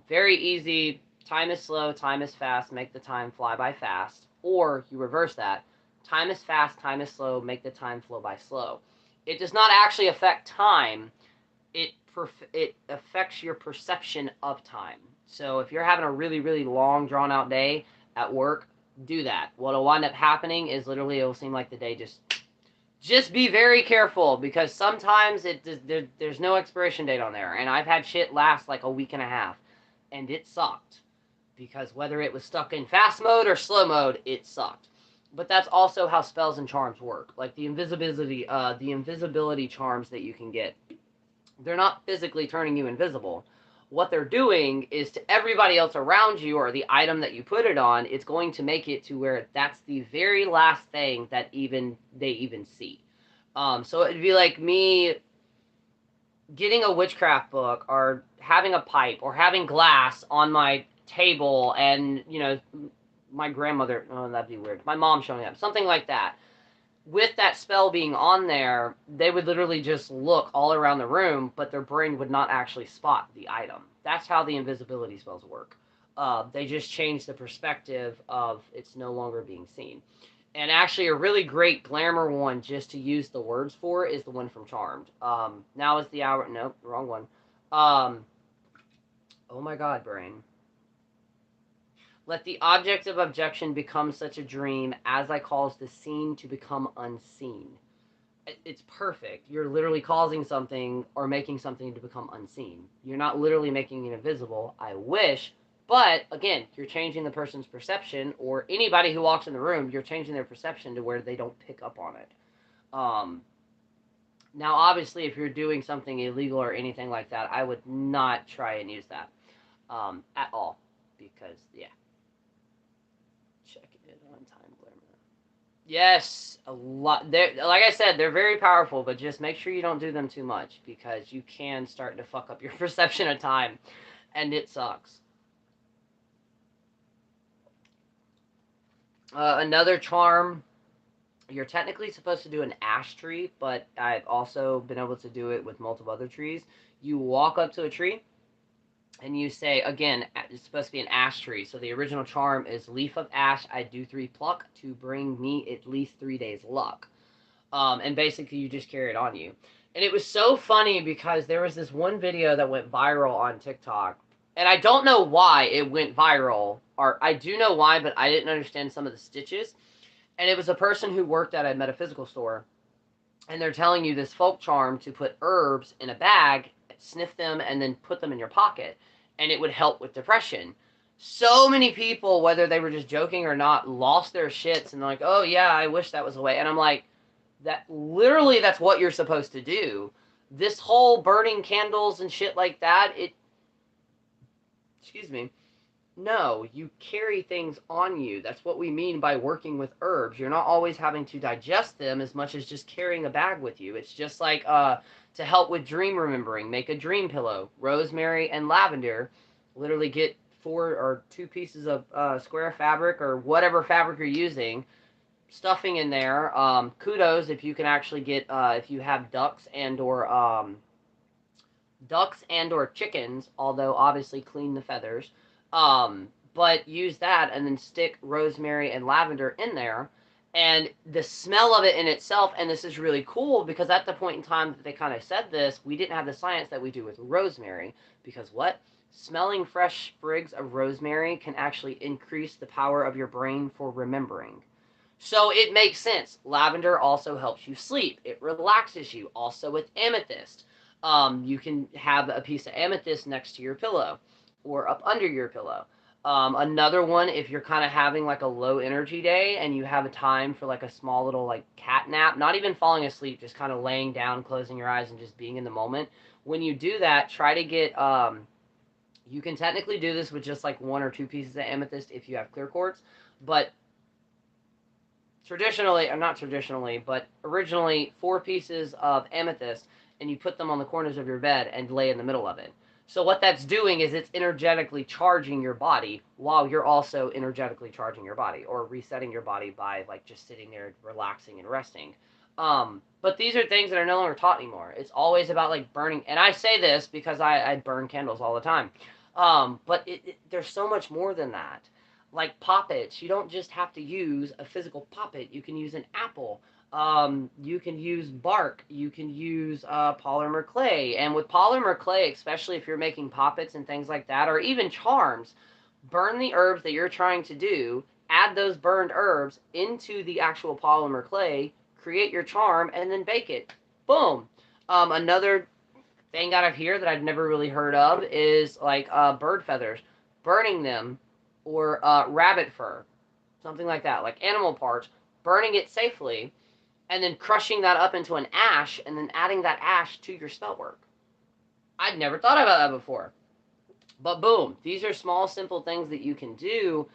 Very easy. Time is slow, time is fast, make the time fly by fast. Or you reverse that. Time is fast, time is slow, make the time flow by slow. It does not actually affect time. It affects your perception of time. So if you're having a really, really long, drawn-out day at work, do that. What'll wind up happening is literally it'll seem like the day just be very careful, because sometimes there's no expiration date on there, and I've had shit last like a week and a half, and it sucked, because whether it was stuck in fast mode or slow mode, it sucked. But that's also how spells and charms work. Like the invisibility charms that you can get. They're not physically turning you invisible. What they're doing is to everybody else around you, or the item that you put it on, it's going to make it to where that's the very last thing that they even see. So it'd be like me getting a witchcraft book, or having a pipe, or having glass on my table, and, you know, my grandmother, oh, that'd be weird, my mom showing up, something like that. With that spell being on there, they would literally just look all around the room, but their brain would not actually spot the item. That's how the invisibility spells work. They just changed the perspective of it's no longer being seen. And actually, a really great glamour one just to use the words for is the one from Charmed. Now is the hour. Nope, wrong one. Oh my God, brain. Let the object of objection become such a dream as I cause the seen to become unseen. It's perfect. You're literally causing something or making something to become unseen. You're not literally making it invisible. I wish. But again, you're changing the person's perception, or anybody who walks in the room, you're changing their perception to where they don't pick up on it. Now, obviously, if you're doing something illegal or anything like that, I would not try and use that at all. Because, yeah. Check it on time glamour. Yes, a lot. Like I said, they're very powerful, but just make sure you don't do them too much because you can start to fuck up your perception of time, and it sucks. Another charm, you're technically supposed to do an ash tree, but I've also been able to do it with multiple other trees. You walk up to a tree, and you say, again, it's supposed to be an ash tree. So the original charm is leaf of ash, I do 3 pluck to bring me at least 3 days luck. And basically you just carry it on you. And it was so funny because there was this one video that went viral on TikTok. And I don't know why it went viral. Or I do know why, but I didn't understand some of the stitches. And it was a person who worked at a metaphysical store. And they're telling you this folk charm to put herbs in a bag, sniff them, and then put them in your pocket. And it would help with depression. So many people, whether they were just joking or not, lost their shits. And they're like, oh yeah, I wish that was the way. And I'm like, that literally that's what you're supposed to do. This whole burning candles and shit like that, excuse me, no, you carry things on you. That's what we mean by working with herbs. You're not always having to digest them as much as just carrying a bag with you. It's just like to help with dream remembering, make a dream pillow. Rosemary and lavender, literally get 4 or 2 pieces of square fabric or whatever fabric you're using, stuffing in there. Kudos if you can actually get if you have ducks and or chickens, although obviously clean the feathers. But use that and then stick rosemary and lavender in there. And the smell of it in itself, and this is really cool because at the point in time that they kind of said this, we didn't have the science that we do with rosemary. Because what? Smelling fresh sprigs of rosemary can actually increase the power of your brain for remembering. So it makes sense. Lavender also helps you sleep. It relaxes you. Also with amethyst. You can have a piece of amethyst next to your pillow or up under your pillow. Another one, if you're kind of having like a low energy day and you have a time for like a small little like cat nap, not even falling asleep, just kind of laying down, closing your eyes and just being in the moment. When you do that, try to get, you can technically do this with just like 1 or 2 pieces of amethyst if you have clear quartz, but traditionally, or not traditionally, but originally 4 pieces of amethyst and you put them on the corners of your bed and lay in the middle of it. So what that's doing is it's energetically charging your body while you're also energetically charging your body or resetting your body by like just sitting there relaxing and resting. But these are things that are no longer taught anymore. It's always about like burning, and I say this because I burn candles all the time. But there's so much more than that. Like poppets, you don't just have to use a physical poppet. You can use an apple. You can use bark. You can use polymer clay. And with polymer clay, especially if you're making poppets and things like that, or even charms, burn the herbs that you're trying to do, add those burned herbs into the actual polymer clay, create your charm, and then bake it. Boom. Another thing out of here that I've never really heard of is like bird feathers. Burning them or rabbit fur, something like that, like animal parts, burning it safely, and then crushing that up into an ash, and then adding that ash to your spell work. I'd never thought about that before. But boom, these are small, simple things that you can do,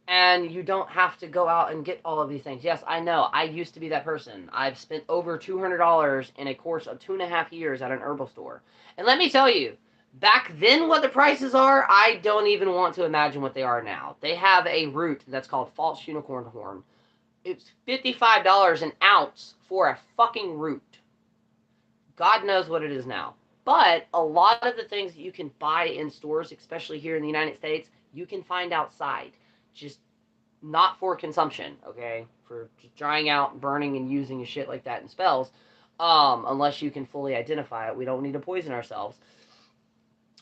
and you don't have to go out and get all of these things. Yes, I know, I used to be that person. I've spent over $200 in a course of 2.5 years at an herbal store. And let me tell you, back then, what the prices are, I don't even want to imagine what they are now. They have a root that's called false unicorn horn. It's $55 an ounce for a fucking root. God knows what it is now. But a lot of the things that you can buy in stores, especially here in the United States, you can find outside. Just not for consumption, okay? For just drying out, burning, and using and shit like that in spells. Unless you can fully identify it. We don't need to poison ourselves.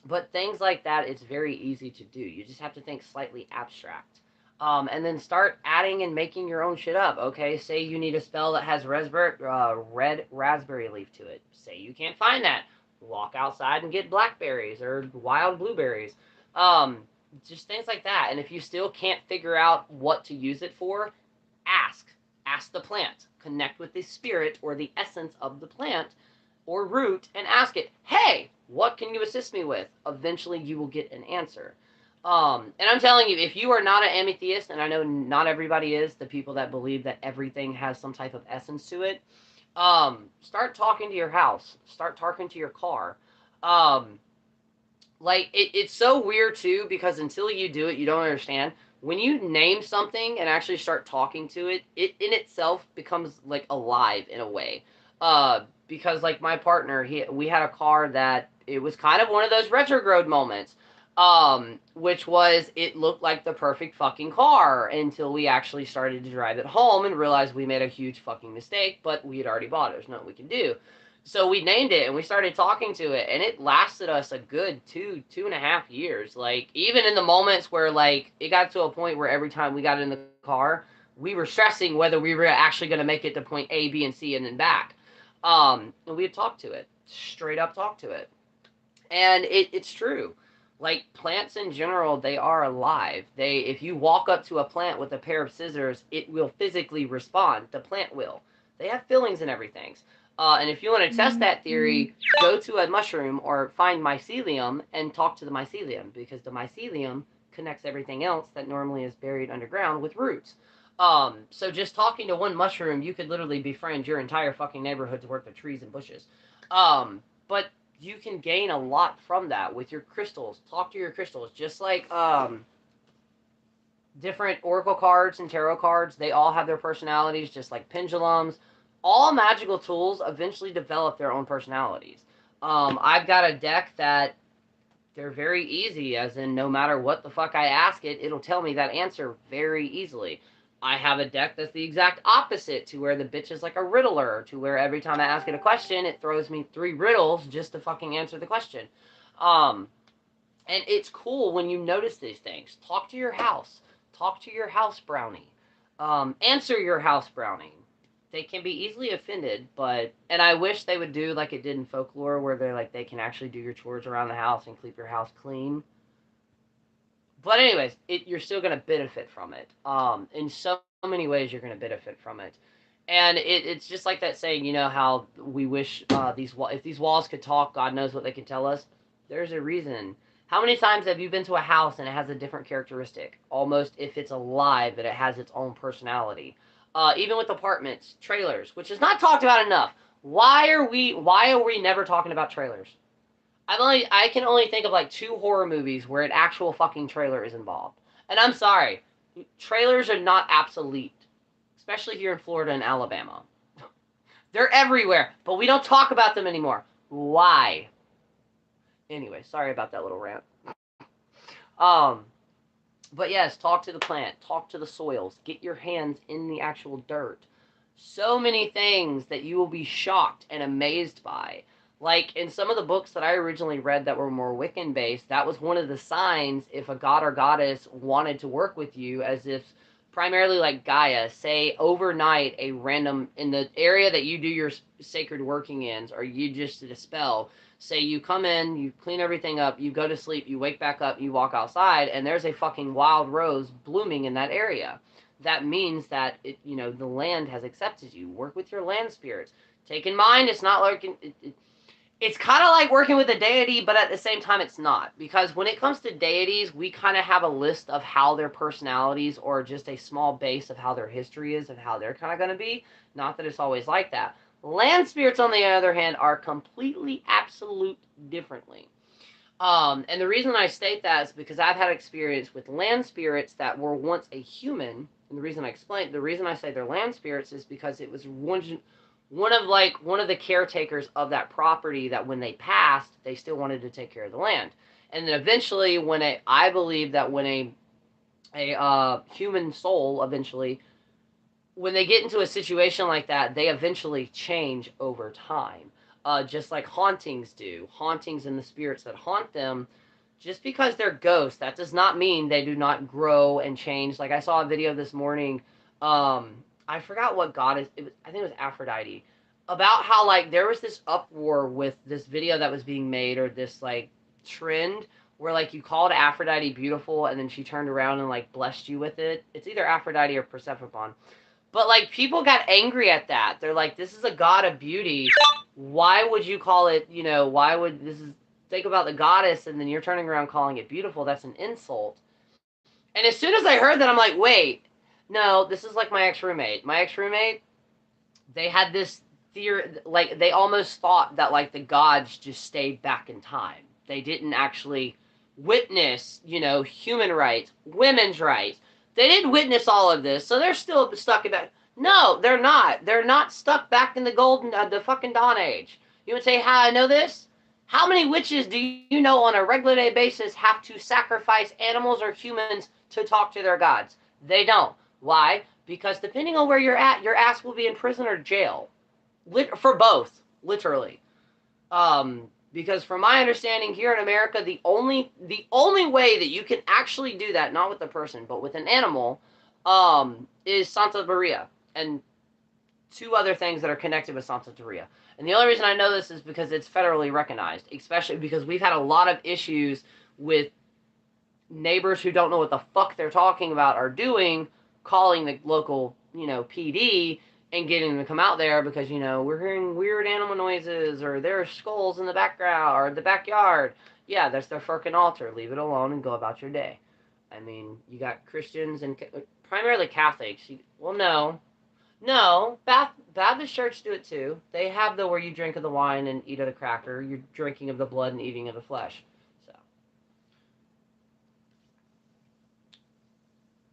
But things like that, it's very easy to do. You just have to think slightly abstract. And then start adding and making your own shit up. Okay, say you need a spell that has red raspberry leaf to it. Say you can't find that. Walk outside and get blackberries or wild blueberries. Um, just things like that. And if you still can't figure out what to use it for, ask. Ask the plant. Connect with the spirit or the essence of the plant or root and ask it, hey, what can you assist me with? Eventually you will get an answer. And I'm telling you, if you are not an amethyst, and I know not everybody is, the people that believe that everything has some type of essence to it, start talking to your house. Start talking to your car. Um, it's so weird too, because until you do it, you don't understand. When you name something and actually start talking to it, it in itself becomes like alive in a way. Because like my partner, we had a car that it was kind of one of those retrograde moments. Which was it looked like the perfect fucking car until we actually started to drive it home and realized we made a huge fucking mistake, but we had already bought it. There's nothing we can do. So we named it and we started talking to it, and it lasted us a good 2.5 years. Like, even in the moments where, like, it got to a point where every time we got in the car, we were stressing whether we were actually going to make it to point A, B, and C and then back. And we had talked to it. Straight up talk to it. And it's true. Like, plants in general, they are alive. If you walk up to a plant with a pair of scissors, it will physically respond. The plant will. They have feelings and everything. And if you want to test that theory, go to a mushroom or find mycelium and talk to the mycelium, because the mycelium connects everything else that normally is buried underground with roots. So just talking to one mushroom, you could literally befriend your entire fucking neighborhood's worth of trees and bushes. But you can gain a lot from that with your crystals. Talk to your crystals. Just like different oracle cards and tarot cards, they all have their personalities, just like pendulums. All magical tools eventually develop their own personalities. I've got a deck that they're very easy, as in no matter what the fuck I ask it, it'll tell me that answer very easily. I have a deck that's the exact opposite, to where the bitch is like a riddler, to where every time I ask it a question, it throws me 3 riddles just to fucking answer the question. And it's cool when you notice these things. Talk to your house. Talk to your house brownie. Answer your house brownie. They can be easily offended, and I wish they would do like it did in folklore, where they're like, they can actually do your chores around the house and keep your house clean. But anyways, you're still going to benefit from it. In so many ways, you're going to benefit from it. And it's just like that saying, you know, how we wish if these walls could talk, God knows what they could tell us. There's a reason. How many times have you been to a house and it has a different characteristic? Almost, if it's alive, that it has its own personality. Even with apartments, trailers, which is not talked about enough. Why are we never talking about trailers? I can only think of like 2 horror movies where an actual fucking trailer is involved. And I'm sorry, trailers are not obsolete, especially here in Florida and Alabama. They're everywhere, but we don't talk about them anymore. Why? Anyway, sorry about that little rant. But yes, talk to the plant, talk to the soils, get your hands in the actual dirt. So many things that you will be shocked and amazed by. Like, in some of the books that I originally read that were more Wiccan based, that was one of the signs if a god or goddess wanted to work with you, as if, primarily like Gaia, say overnight a random, in the area that you do your sacred working in, or you just did a spell, say you come in, you clean everything up, you go to sleep, you wake back up, you walk outside, and there's a fucking wild rose blooming in that area. That means that, the land has accepted you. Work with your land spirits. Take in mind, it's not like... It's kind of like working with a deity, but at the same time, it's not. Because when it comes to deities, we kind of have a list of how their personalities, or just a small base of how their history is, and how they're kind of going to be. Not that it's always like that. Land spirits, on the other hand, are completely, absolute differently. And the reason I state that is because I've had experience with land spirits that were once a human. And the reason I say they're land spirits is because it was one of the caretakers of that property, that when they passed, they still wanted to take care of the land. And then eventually, I believe that when a human soul eventually, when they get into a situation like that, they eventually change over time. Just like hauntings do. Hauntings and the spirits that haunt them, just because they're ghosts, that does not mean they do not grow and change. Like I saw a video this morning. I forgot what goddess it was. I think it was Aphrodite. About how like there was this uproar with this video that was being made, or this like trend where like you called Aphrodite beautiful and then she turned around and like blessed you with it. It's either Aphrodite or Persephone. But like people got angry at that. They're like, this is a god of beauty. Why would you call it, why would this is think about the goddess and then you're turning around calling it beautiful? That's an insult. And as soon as I heard that, I'm like, wait, no, this is like my ex-roommate. My ex-roommate, they had this theory, like they almost thought that like the gods just stayed back in time. They didn't actually witness, human rights, women's rights. They didn't witness all of this, so they're still stuck in that. No, they're not. They're not stuck back in the fucking Dawn Age. You would say, how I know this? How many witches do you know on a regular day basis have to sacrifice animals or humans to talk to their gods? They don't. Why? Because depending on where you're at, your ass will be in prison or jail. For both, literally. Because from my understanding here in America, the only way that you can actually do that, not with a person, but with an animal, is Santa Maria and two other things that are connected with Santa Maria. And the only reason I know this is because it's federally recognized, especially because we've had a lot of issues with neighbors who don't know what the fuck they're talking about or doing, calling the local, PD and getting them to come out there because, we're hearing weird animal noises or there are skulls in the background or the backyard. Yeah, that's their fucking altar. Leave it alone and go about your day. I mean, you got Christians and primarily Catholics. Well, no. No, Baptist Church do it too. They have the where you drink of the wine and eat of the cracker. You're drinking of the blood and eating of the flesh. So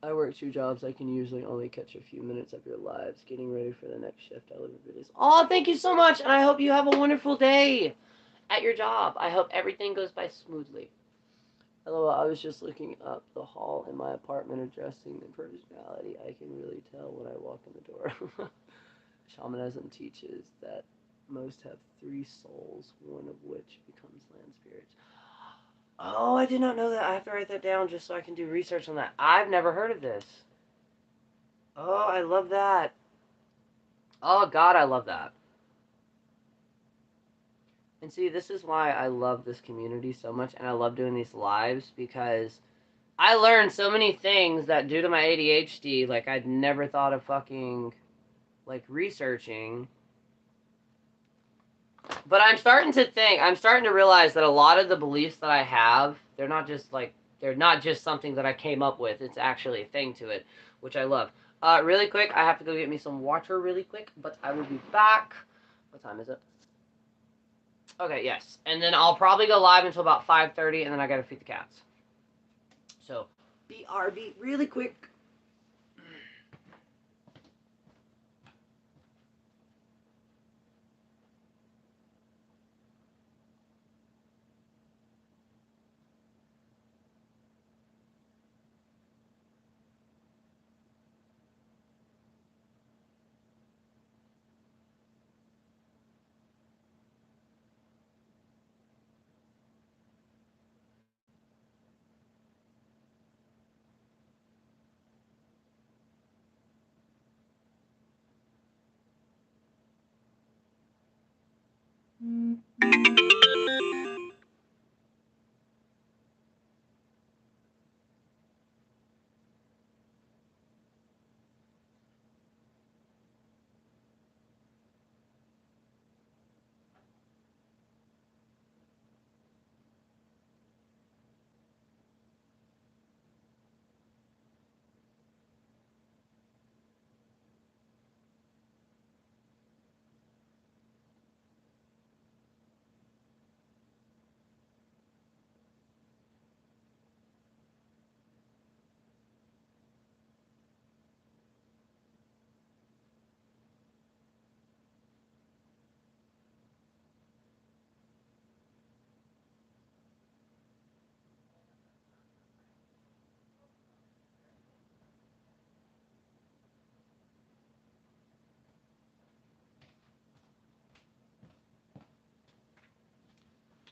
I work 2 jobs. I can usually only catch a few minutes of your lives. Getting ready for the next shift. I live in videos. Oh, thank you so much, and I hope you have a wonderful day at your job. I hope everything goes by smoothly. Hello, I was just looking up the hall in my apartment addressing the personality. I can really tell when I walk in the door. Shamanism teaches that most have 3 souls, one of which becomes land spirits. Oh, I did not know that. I have to write that down just so I can do research on that. I've never heard of this. Oh, I love that. Oh, God, I love that. And see, this is why I love this community so much, and I love doing these lives, because I learned so many things that due to my ADHD, like, I'd never thought of fucking, like, researching. But I'm starting to realize that a lot of the beliefs that I have, they're not just something that I came up with. It's actually a thing to it, which I love. Really quick, I have to go get me some water really quick, but I will be back. What time is it? Okay, yes. And then I'll probably go live until about 5:30, and then I gotta feed the cats. So, BRB, really quick.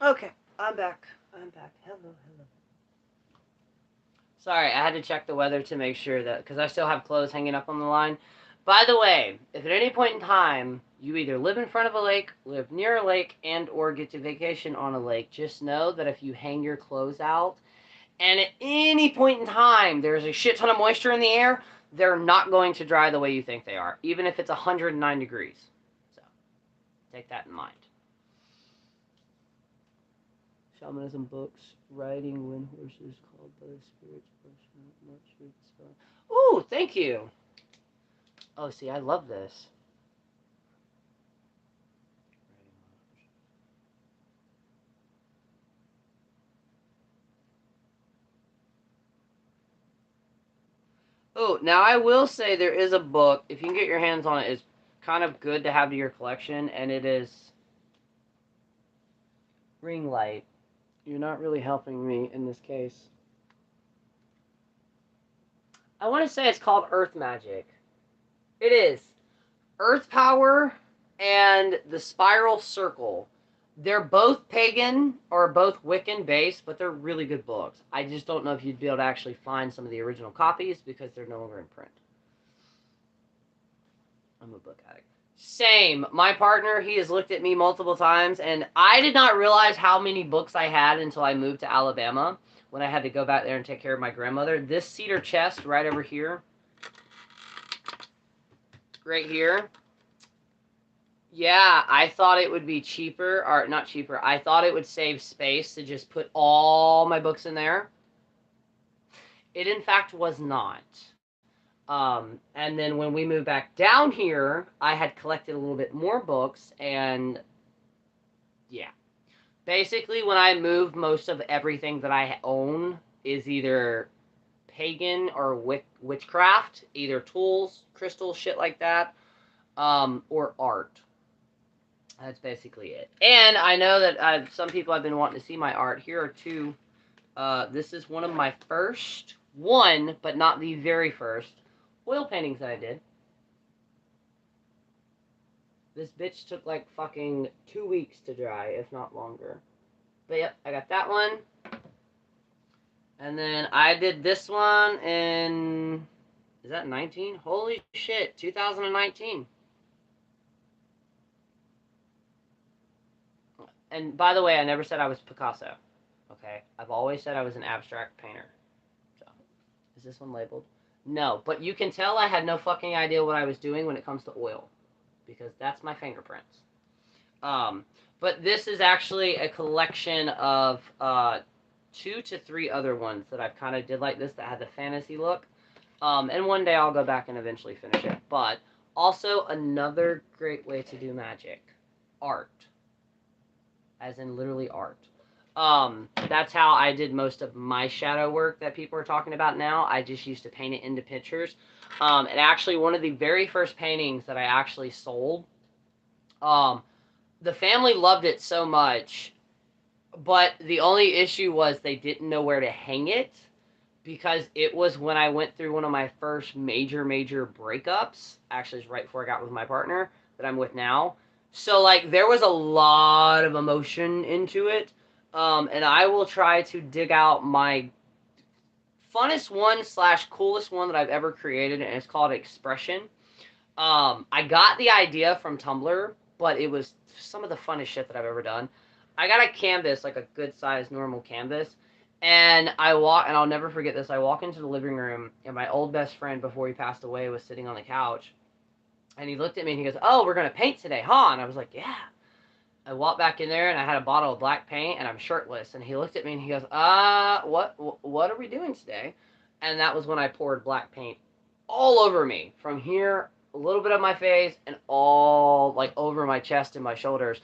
Okay, I'm back. Hello, hello. Sorry, I had to check the weather to make sure that, because I still have clothes hanging up on the line. By the way, if at any point in time you either live in front of a lake, live near a lake, and or get to vacation on a lake, just know that if you hang your clothes out, and at any point in time there's a shit ton of moisture in the air, they're not going to dry the way you think they are, even if it's 109 degrees. So, take that in mind. Shamanism books, riding wind horses called by the spirits. Ooh, thank you. Oh, see, I love this. Oh, now I will say there is a book. If you can get your hands on it, it's kind of good to have to your collection, and it is Ring Light. You're not really helping me in this case. I want to say it's called Earth Magic. It is. Earth Power and the Spiral Circle. They're both pagan or both Wiccan based, but they're really good books. I just don't know if you'd be able to actually find some of the original copies because they're no longer in print. I'm a book addict. Same. My partner, he has looked at me multiple times, and I did not realize how many books I had until I moved to Alabama when I had to go back there and take care of my grandmother. This cedar chest right over here, right here. Yeah, I thought it would be cheaper, or not cheaper. I thought it would save space to just put all my books in there. It, in fact, was not. And then when we moved back down here, I had collected a little bit more books, and yeah. Basically, when I moved, most of everything that I own is either pagan or witchcraft, either tools, crystals, shit like that, or art. That's basically it. And I know that some people have been wanting to see my art. Here are two. This is one of my first, but not the very first, oil paintings that I did. This bitch took like fucking 2 weeks to dry, if not longer. But yep, I got that one. And then I did this one in, is that 19? Holy shit, 2019. And by the way, I never said I was Picasso. Okay? I've always said I was an abstract painter. So, is this one labeled? No, but you can tell I had no fucking idea what I was doing when it comes to oil. Because that's my fingerprints. But this is actually a collection of 2 to 3 other ones that I've kind of did like this that had the fantasy look. And one day I'll go back and eventually finish it. But also another great way to do magic. Art. As in literally art. That's how I did most of my shadow work that people are talking about now. I just used to paint it into pictures. And actually one of the very first paintings that I actually sold, the family loved it so much, but the only issue was they didn't know where to hang it because it was when I went through one of my first major breakups. Actually, it's right before I got with my partner that I'm with now. So, like, there was a lot of emotion into it. And I will try to dig out my funnest one / coolest one that I've ever created, and it's called Expression. I got the idea from Tumblr, but it was some of the funnest shit that I've ever done. I got a canvas, like a good sized normal canvas, and I'll never forget this. I walk into the living room, and my old best friend before he passed away was sitting on the couch, and he looked at me and he goes, "Oh, we're gonna paint today, huh?" And I was like, "Yeah." I walked back in there and I had a bottle of black paint and I'm shirtless, and he looked at me and he goes, what are we doing today?" And that was when I poured black paint all over me, from here, a little bit of my face, and all like over my chest and my shoulders.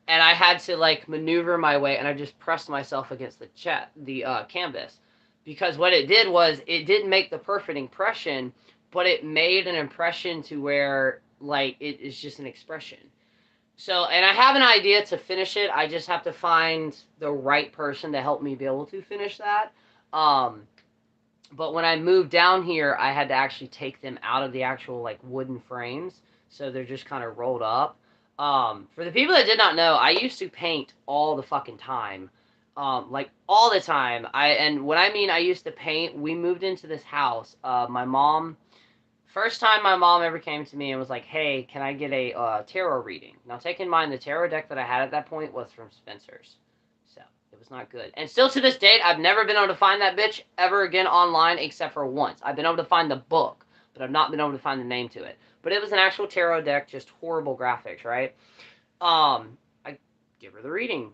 And I had to like maneuver my way, and I just pressed myself against the canvas, because what it did was it didn't make the perfect impression, but it made an impression to where like it is just an expression. So, and I have an idea to finish it. I just have to find the right person to help me be able to finish that. Um, but when I moved down here, I had to actually take them out of the actual like wooden frames, so they're just kind of rolled up. For the people that did not know, I used to paint all the fucking time. Like all the time. And when I mean I used to paint, we moved into this house. My mom, first time my mom ever came to me and was like, "Hey, can I get a tarot reading?" Now, take in mind the tarot deck that I had at that point was from Spencer's, so it was not good. And still to this date, I've never been able to find that bitch ever again online except for once. I've been able to find the book, but I've not been able to find the name to it. But it was an actual tarot deck, just horrible graphics, right? I give her the reading.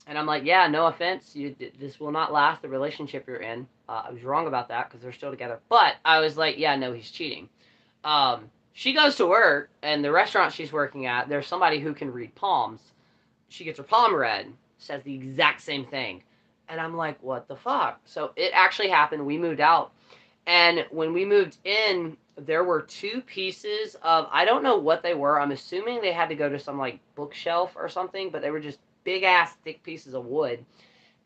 And I'm like, yeah, no offense, this will not last, the relationship you're in. I was wrong about that because they're still together. But I was like, yeah, no, he's cheating. She goes to work, and the restaurant she's working at, there's somebody who can read palms. She gets her palm read, says the exact same thing. And I'm like, what the fuck? So it actually happened. We moved out. And when we moved in, there were two pieces of, I don't know what they were. I'm assuming they had to go to some like bookshelf or something, but they were just big ass thick pieces of wood.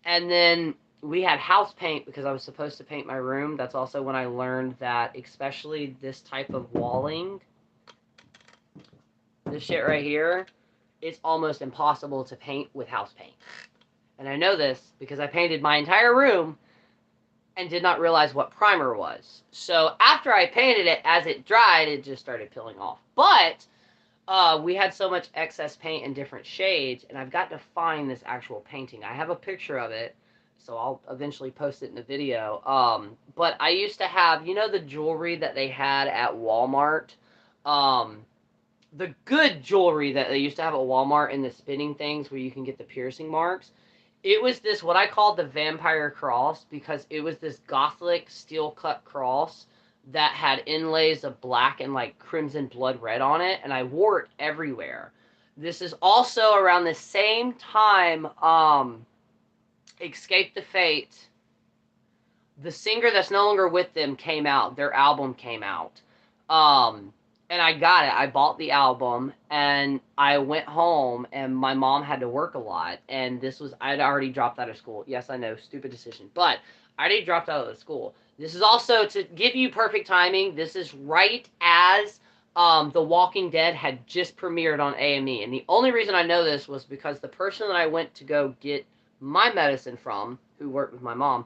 And then we had house paint because I was supposed to paint my room. That's also when I learned that, especially this type of walling, this shit right here, it's almost impossible to paint with house paint. And I know this because I painted my entire room and did not realize what primer was. So after I painted it, as it dried, it just started peeling off. But we had so much excess paint in different shades, and I've got to find this actual painting. I have a picture of it, so I'll eventually post it in a video. But I used to have, you know, the jewelry that they had at Walmart? Um, the good jewelry that they used to have at Walmart in the spinning things where you can get the piercing marks. It was this, what I called the vampire cross, because it was this gothic steel cut cross that had inlays of black and like crimson blood red on it, and I wore it everywhere. This is also around the same time Escape the Fate, the singer that's no longer with them, came out. Their album came out. Um, and I got it. I bought the album and I went home, and my mom had to work a lot. And this was, I'd already dropped out of school. Yes, I know, stupid decision. But I already dropped out of the school. This is also to give you perfect timing. This is right as The Walking Dead had just premiered on AME. And the only reason I know this was because the person that I went to go get my medicine from, who worked with my mom,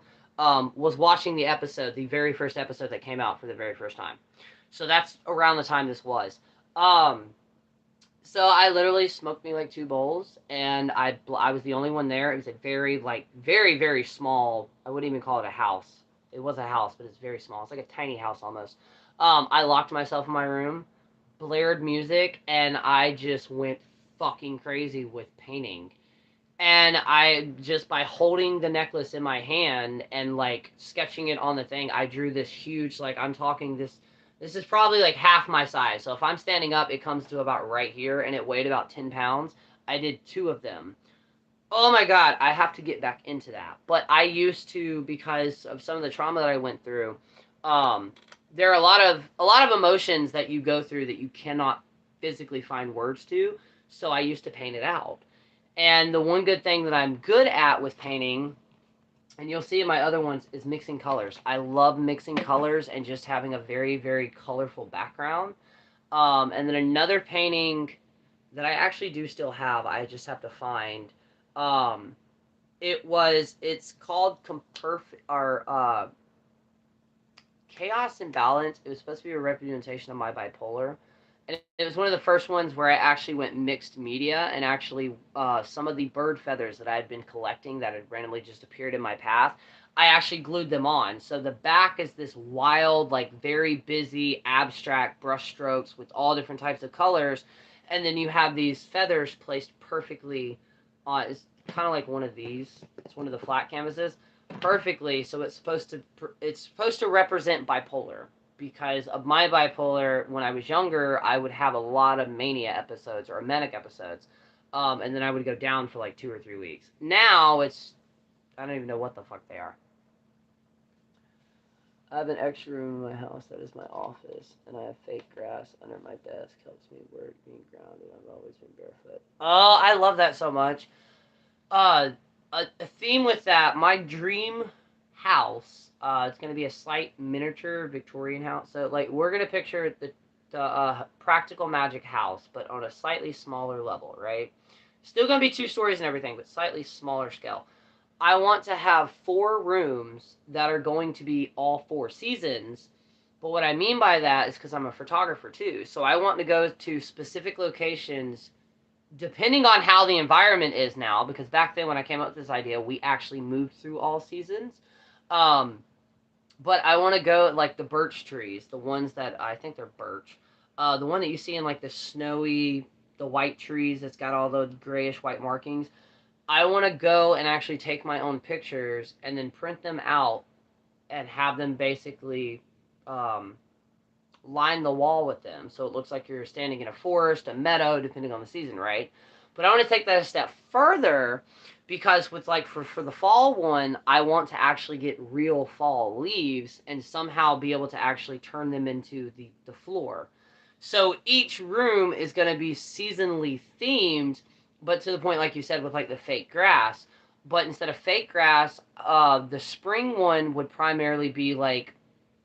was watching the episode, the very first episode that came out for the very first time. So that's around the time this was. Um, so I literally smoked me like 2 bowls, and I was the only one there. It was a very, like, very, very small, I wouldn't even call it a house. It was a house, but it's very small. It's like a tiny house almost. I locked myself in my room, blared music, and I just went fucking crazy with painting. And I just, by holding the necklace in my hand and like sketching it on the thing, I drew this huge, like, I'm talking this is probably like half my size. So if I'm standing up, it comes to about right here, and it weighed about 10 pounds. I did 2 of them. Oh my God, I have to get back into that. But I used to, because of some of the trauma that I went through, there are a lot of emotions that you go through that you cannot physically find words to. So I used to paint it out. And the one good thing that I'm good at with painting, and you'll see in my other ones, is mixing colors. I love mixing colors and just having a very, very colorful background. And then another painting that I actually do still have, I just have to find. Um, it's called Chaos and Balance. It was supposed to be a representation of my bipolar. And it was one of the first ones where I actually went mixed media, and actually some of the bird feathers that I had been collecting that had randomly just appeared in my path, I actually glued them on. So the back is this wild, like very busy, abstract brush strokes with all different types of colors. And then you have these feathers placed perfectly on, it's kind of like one of these. It's one of the flat canvases. Perfectly, so it's supposed to represent bipolar, because of my bipolar. When I was younger, I would have a lot of mania episodes or manic episodes, and then I would go down for like 2 or 3 weeks. Now I don't even know what the fuck they are. I have an extra room in my house that is my office, and I have fake grass under my desk. Helps me work, being grounded. I've always been barefoot. Oh, I love that so much. Uh, a theme with that, my dream house, it's going to be a slight miniature Victorian house. So, like, we're going to picture the practical magic house, but on a slightly smaller level, right? Still gonna be 2 stories and everything, but slightly smaller scale. I want to have 4 rooms that are going to be all 4 seasons. But what I mean by that is because I'm a photographer too. So I want to go to specific locations depending on how the environment is now. Because back then when I came up with this idea, we actually moved through all seasons. Um, but I want to go like the birch trees, the ones that I think they're birch. The one that you see in like the snowy, the white trees that's got all the grayish white markings. I want to go and actually take my own pictures and then print them out and have them basically um, line the wall with them. So it looks like you're standing in a forest, a meadow, depending on the season, right? But I want to take that a step further because with like for the fall one, I want to actually get real fall leaves and somehow be able to actually turn them into the floor. So each room is going to be seasonally themed, but to the point, like you said, with like the fake grass. But instead of fake grass, the spring one would primarily be like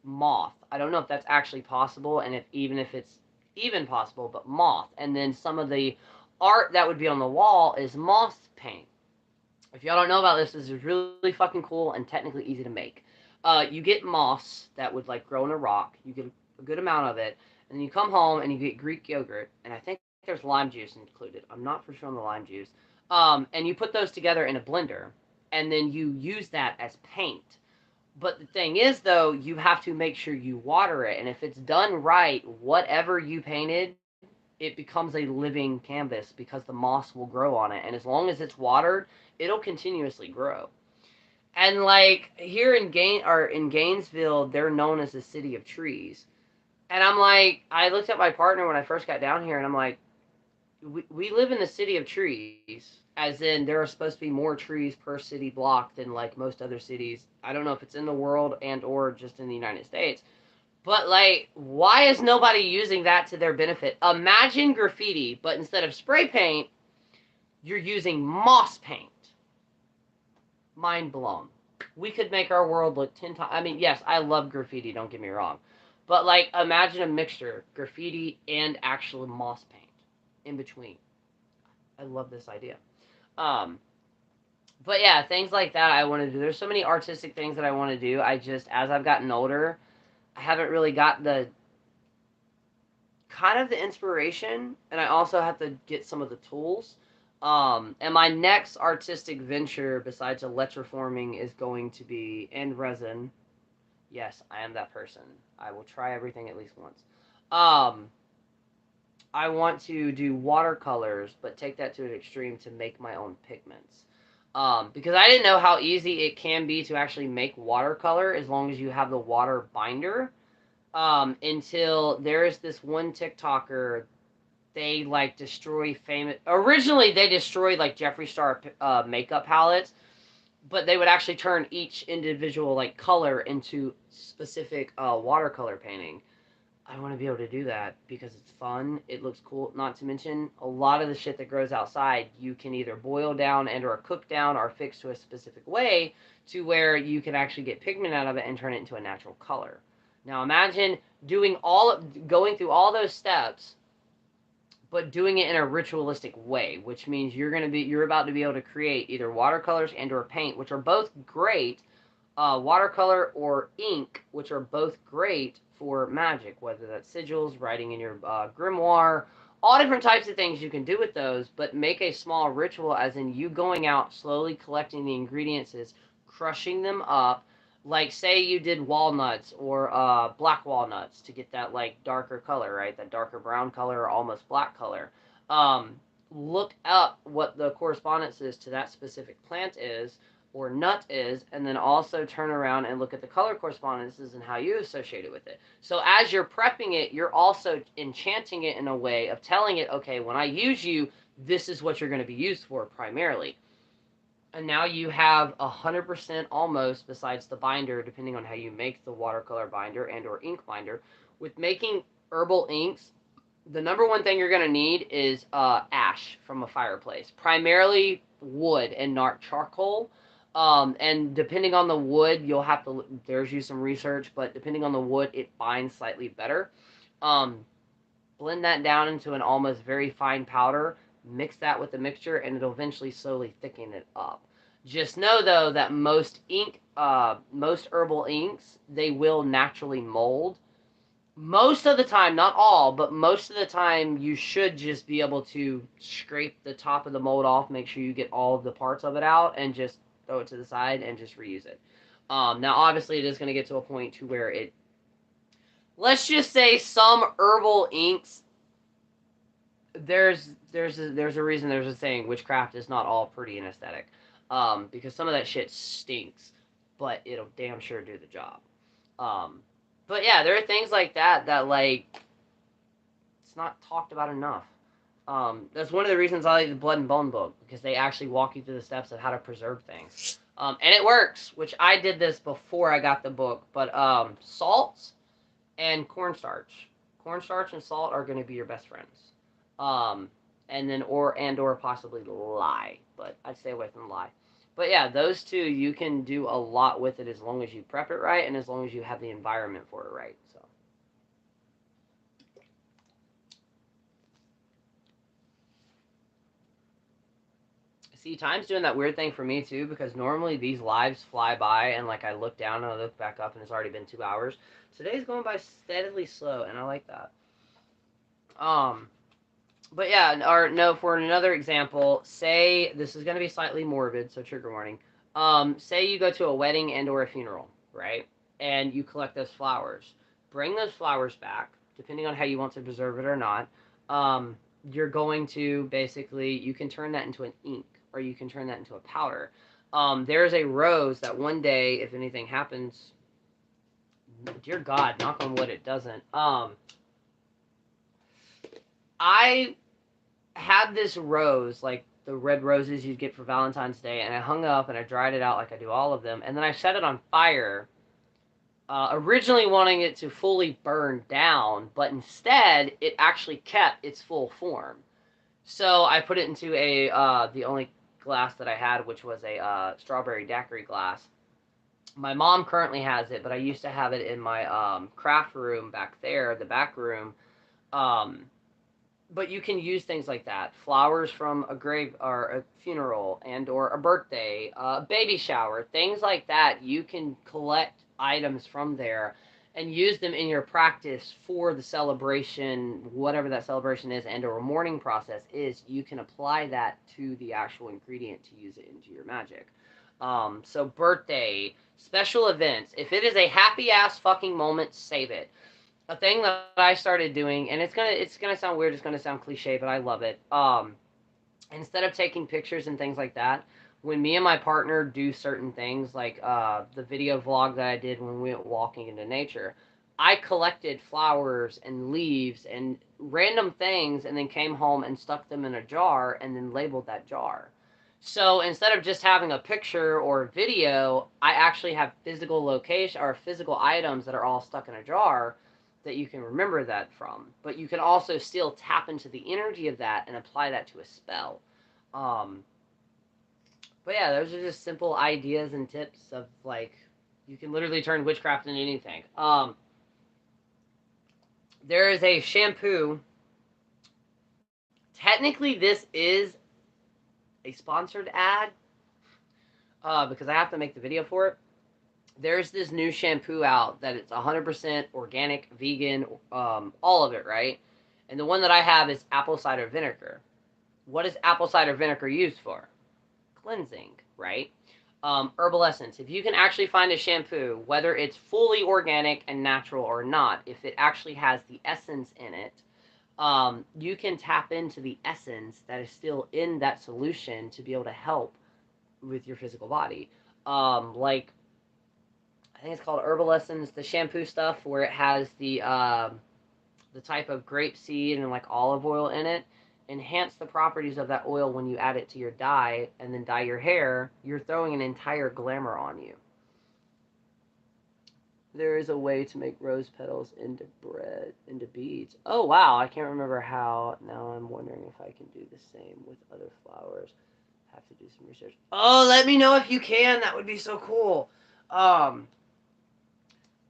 moth. I don't know if that's actually possible, and if it's even possible, but moth. And then some of the art that would be on the wall is moth paint. If y'all don't know about this, this is really fucking cool and technically easy to make. You get moss that would like grow in a rock. You get a good amount of it, and then you come home and you get Greek yogurt, and I think there's lime juice included. I'm not for sure on the lime juice. And you put those together in a blender, and then you use that as paint. But the thing is, though, you have to make sure you water it, and if it's done right, whatever you painted, it becomes a living canvas because the moss will grow on it, and as long as it's watered, it'll continuously grow. And like here in Gainesville, they're known as the city of trees. And I'm like, I looked at my partner when I first got down here, and I'm like, we live in the city of trees, as in there are supposed to be more trees per city block than like most other cities. I don't know if it's in the world and or just in the United States. But like, why is nobody using that to their benefit? Imagine graffiti, but instead of spray paint, you're using moss paint. Mind blown. We could make our world look 10 times. I mean, yes, I love graffiti, don't get me wrong. But like, imagine a mixture, graffiti and actual moss paint in between. I love this idea. Um, but yeah, things like that I want to do. There's so many artistic things that I want to do. I just, as I've gotten older, I haven't really got the kind of the inspiration, and I also have to get some of the tools. And my next artistic venture, besides electroforming, is going to be in resin. Yes, I am that person. I will try everything at least once. Um, I want to do watercolors, but take that to an extreme to make my own pigments. Because I didn't know how easy it can be to actually make watercolor as long as you have the water binder. Until there's this one TikToker, they like destroy famous. Originally, they destroyed like Jeffree Star makeup palettes, but they would actually turn each individual like color into specific watercolor painting. I want to be able to do that because it's fun. It looks cool. Not to mention, a lot of the shit that grows outside, you can either boil down and or cook down or fix to a specific way to where you can actually get pigment out of it and turn it into a natural color. Now imagine going through all those steps, but doing it in a ritualistic way, which means you're about to be able to create either watercolors and or paint, which are both great, watercolor or ink, which are both great for magic, whether that's sigils, writing in your grimoire, all different types of things you can do with those, but make a small ritual, as in you going out, slowly collecting the ingredients, crushing them up, like say you did walnuts or black walnuts to get that like darker color, right? That darker brown color or almost black color. Um, Look up what the correspondence is to that specific plant is or nut is, and then also turn around and look at the color correspondences and how you associate it with it. So as you're prepping it, you're also enchanting it in a way of telling it, okay, when I use you, this is what you're going to be used for primarily. And now you have 100% almost, besides the binder, depending on how you make the watercolor binder and or ink binder. With making herbal inks, the number one thing you're going to need is ash from a fireplace. Primarily wood and not charcoal. And depending on the wood, you'll have to, there's you some research, but depending on the wood, it binds slightly better. Um, blend that down into an almost very fine powder, mix that with the mixture, and it'll eventually slowly thicken it up. Just know though that most herbal inks, they will naturally mold. Most of the time, not all, but most of the time, you should just be able to scrape the top of the mold off, make sure you get all of the parts of it out, and just throw it to the side and just reuse it. Now, obviously, it is going to get to a point to where it. Let's just say some herbal inks. There's a reason there's a saying witchcraft is not all pretty and aesthetic, because some of that shit stinks, but it'll damn sure do the job. Um, but yeah, there are things like that that like it's not talked about enough. That's one of the reasons I like the Blood and Bone book, because they actually walk you through the steps of how to preserve things. And it works, which I did this before I got the book. But salts and cornstarch. Cornstarch and salt are going to be your best friends. And then or possibly lye, but I'd stay away from lye. But yeah, those two, you can do a lot with it as long as you prep it right and as long as you have the environment for it right. So. See, time's doing that weird thing for me too, because normally these lives fly by and like I look down and I look back up and it's already been 2 hours. Today's going by steadily slow and I like that. But yeah, or no, for another example, say this is going to be slightly morbid, so trigger warning. Say you go to a wedding and or a funeral, right? And you collect those flowers. Bring those flowers back, depending on how you want to preserve it or not. You're going to basically, you can turn that into an ink or you can turn that into a powder. There's a rose that one day, if anything happens, dear God, knock on wood, it doesn't. I had this rose, like the red roses you'd get for Valentine's Day, and I hung it up and I dried it out like I do all of them, and then I set it on fire, originally wanting it to fully burn down, but instead it actually kept its full form. So I put it into the only glass that I had, which was a strawberry daiquiri glass. My mom currently has it, but I used to have it in my craft room back there, the back room. Um, but you can use things like that, flowers from a grave or a funeral and or a birthday, a baby shower, things like that. You can collect items from there and use them in your practice for the celebration, whatever that celebration is, and or a mourning process is. You can apply that to the actual ingredient to use it into your magic. So birthday, special events, if it is a happy ass fucking moment, save it. A thing that I started doing, and it's gonna sound weird, it's gonna sound cliche, but I love it. Instead of taking pictures and things like that, when me and my partner do certain things, like the video vlog that I did when we went walking into nature, I collected flowers and leaves and random things, and then came home and stuck them in a jar, and then labeled that jar. So instead of just having a picture or a video, I actually have physical location or physical items that are all stuck in a jar that you can remember that from. But you can also still tap into the energy of that and apply that to a spell. Um, but yeah, those are just simple ideas and tips of like, you can literally turn witchcraft into anything. There is a shampoo. Technically, this is a sponsored ad because I have to make the video for it. There's this new shampoo out that it's 100% organic, vegan, all of it, right? And the one that I have is apple cider vinegar. What is apple cider vinegar used for? Cleansing, right? Herbal essence. If you can actually find a shampoo, whether it's fully organic and natural or not, if it actually has the essence in it, you can tap into the essence that is still in that solution to be able to help with your physical body. Like I think it's called Herbal Essence, the shampoo stuff, where it has the type of grape seed and like olive oil in it. Enhance the properties of that oil when you add it to your dye and then dye your hair. You're throwing an entire glamour on you. There is a way to make rose petals into bread, into beads. Oh wow, I can't remember how. Now I'm wondering if I can do the same with other flowers. Have to do some research. Oh, let me know if you can. That would be so cool.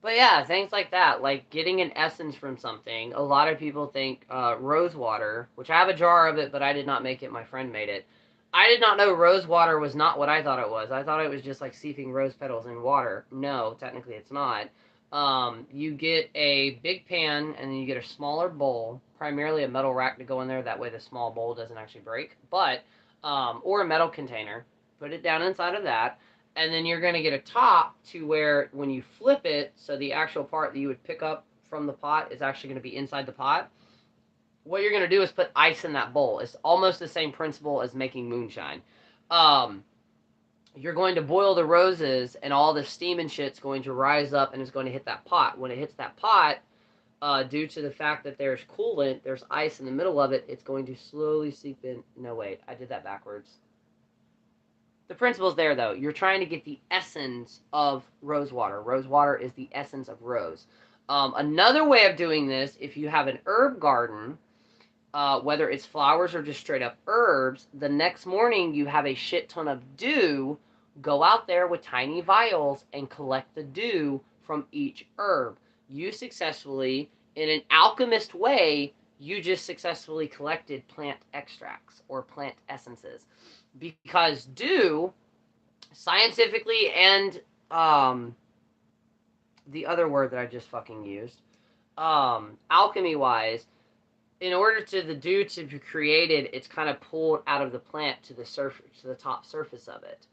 But yeah, things like that, like getting an essence from something. A lot of people think rose water, which I have a jar of it, but I did not make it. My friend made it. I did not know rose water was not what I thought it was. I thought it was just like steeping rose petals in water. No, technically it's not. You get a big pan and then you get a smaller bowl, primarily a metal rack to go in there. That way the small bowl doesn't actually break. But or a metal container. Put it down inside of that, and then you're going to get a top to where when you flip it, so the actual part that you would pick up from the pot is actually going to be inside the pot. What you're going to do is put ice in that bowl. It's almost the same principle as making moonshine. Um, you're going to boil the roses, and all the steam and shit's going to rise up and it's going to hit that pot. When it hits that pot, due to the fact that there's coolant, there's ice in the middle of it, it's going to slowly seep in. No, wait, I did that backwards. The principle's there though. You're trying to get the essence of rose water. Rose water is the essence of rose. Another way of doing this, if you have an herb garden, whether it's flowers or just straight up herbs, the next morning you have a shit ton of dew. Go out there with tiny vials and collect the dew from each herb. You successfully, in an alchemist way, you just successfully collected plant extracts or plant essences. Because dew, scientifically, and the other word that I just fucking used, alchemy wise, in order to the dew to be created, it's kind of pulled out of the plant to the surface, to the top surface of it.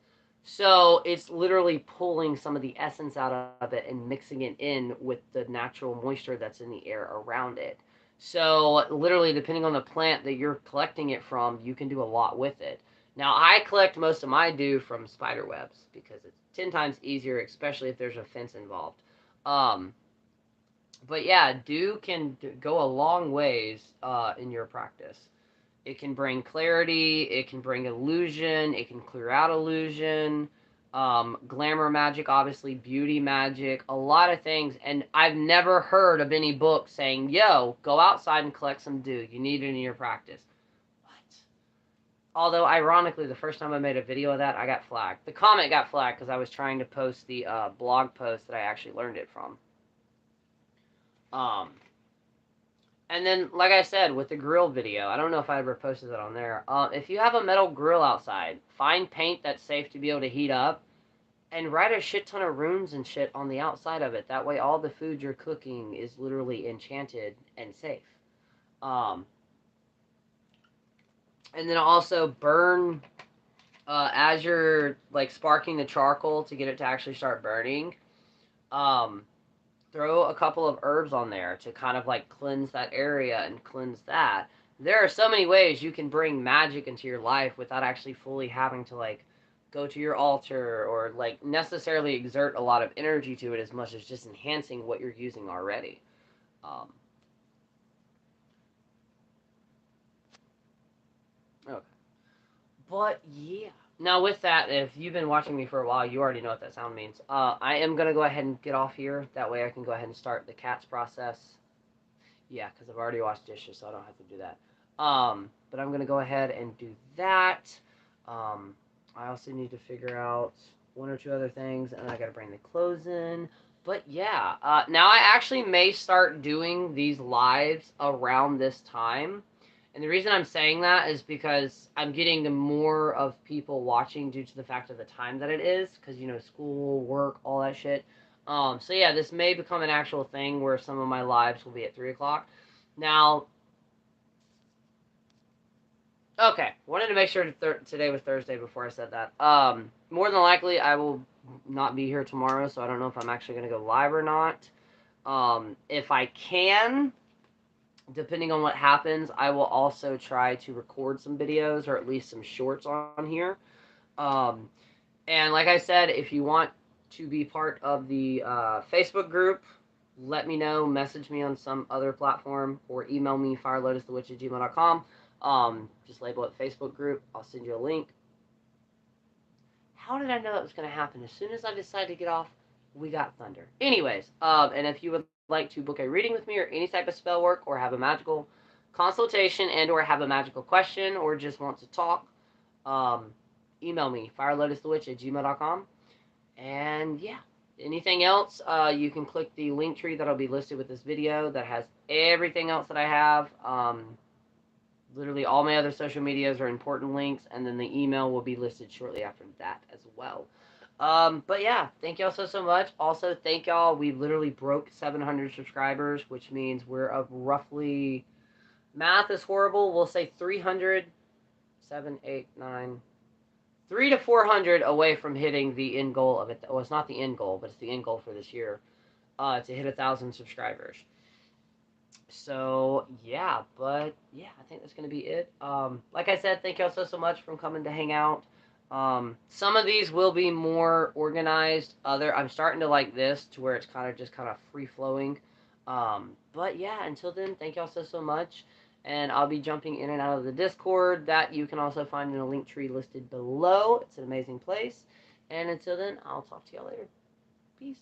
So it's literally pulling some of the essence out of it and mixing it in with the natural moisture that's in the air around it. So literally, depending on the plant that you're collecting it from, you can do a lot with it. Now, I collect most of my dew from spider webs because it's 10 times easier, especially if there's a fence involved. Um, but yeah, dew can go a long ways in your practice. It can bring clarity, it can bring illusion, it can clear out illusion, glamour magic, obviously, beauty magic, a lot of things. And I've never heard of any book saying, yo, go outside and collect some dew. You need it in your practice. What? Although, ironically, the first time I made a video of that, I got flagged. The comment got flagged because I was trying to post the blog post that I actually learned it from. Um, And then, like I said, with the grill video, I don't know if I ever posted that on there. If you have a metal grill outside, find paint that's safe to be able to heat up, and write a shit ton of runes and shit on the outside of it. That way, all the food you're cooking is literally enchanted and safe. Um, and then also burn as you're like sparking the charcoal to get it to actually start burning. Um, throw a couple of herbs on there to kind of like cleanse that area and cleanse that. There are so many ways you can bring magic into your life without actually fully having to like go to your altar or like necessarily exert a lot of energy to it as much as just enhancing what you're using already. Um, okay. But yeah. Now with that, if you've been watching me for a while, you already know what that sound means. I am going to go ahead and get off here. That way I can go ahead and start the cat's process. Yeah, because I've already washed dishes, so I don't have to do that. But I'm going to go ahead and do that. I also need to figure out one or two other things, and I got to bring the clothes in. But yeah, now I actually may start doing these lives around this time. And the reason I'm saying that is because I'm getting the more of people watching due to the fact of the time that it is, because, you know, school, work, all that shit. So yeah, this may become an actual thing where some of my lives will be at 3 o'clock. Now, okay, wanted to make sure today was Thursday before I said that. More than likely, I will not be here tomorrow, so I don't know if I'm actually going to go live or not. If I can, depending on what happens, I will also try to record some videos or at least some shorts on here. Um, and like I said, if you want to be part of the Facebook group, let me know. Message me on some other platform or email me, firelotusthewitch@gmail.com. Just label it Facebook group. I'll send you a link. How did I know that was going to happen? As soon as I decided to get off, we got thunder. Anyways, and if you would like to book a reading with me or any type of spell work or have a magical consultation and or have a magical question or just want to talk, email me, firelotusthewitch@gmail.com. And yeah, Anything else, you can click the link tree that'll be listed with this video that has everything else that I have. Literally all my other social medias are important links, and then the email will be listed shortly after that as well. But yeah, thank y'all so much. Also, thank y'all. We literally broke 700 subscribers, which means we're up roughly, math is horrible. We'll say 300, 7, 8, 9, 3 to 400 away from hitting the end goal of it. Well, it's not the end goal, but it's the end goal for this year, to hit 1,000 subscribers. So yeah, but yeah, I think that's gonna be it. Like I said, thank y'all so much for coming to hang out. Some of these will be more organized. I'm starting to like this to where it's kind of free flowing. But yeah, until then, thank y'all so much. And I'll be jumping in and out of the Discord that you can also find in a link tree listed below. It's an amazing place. And until then, I'll talk to y'all later. Peace.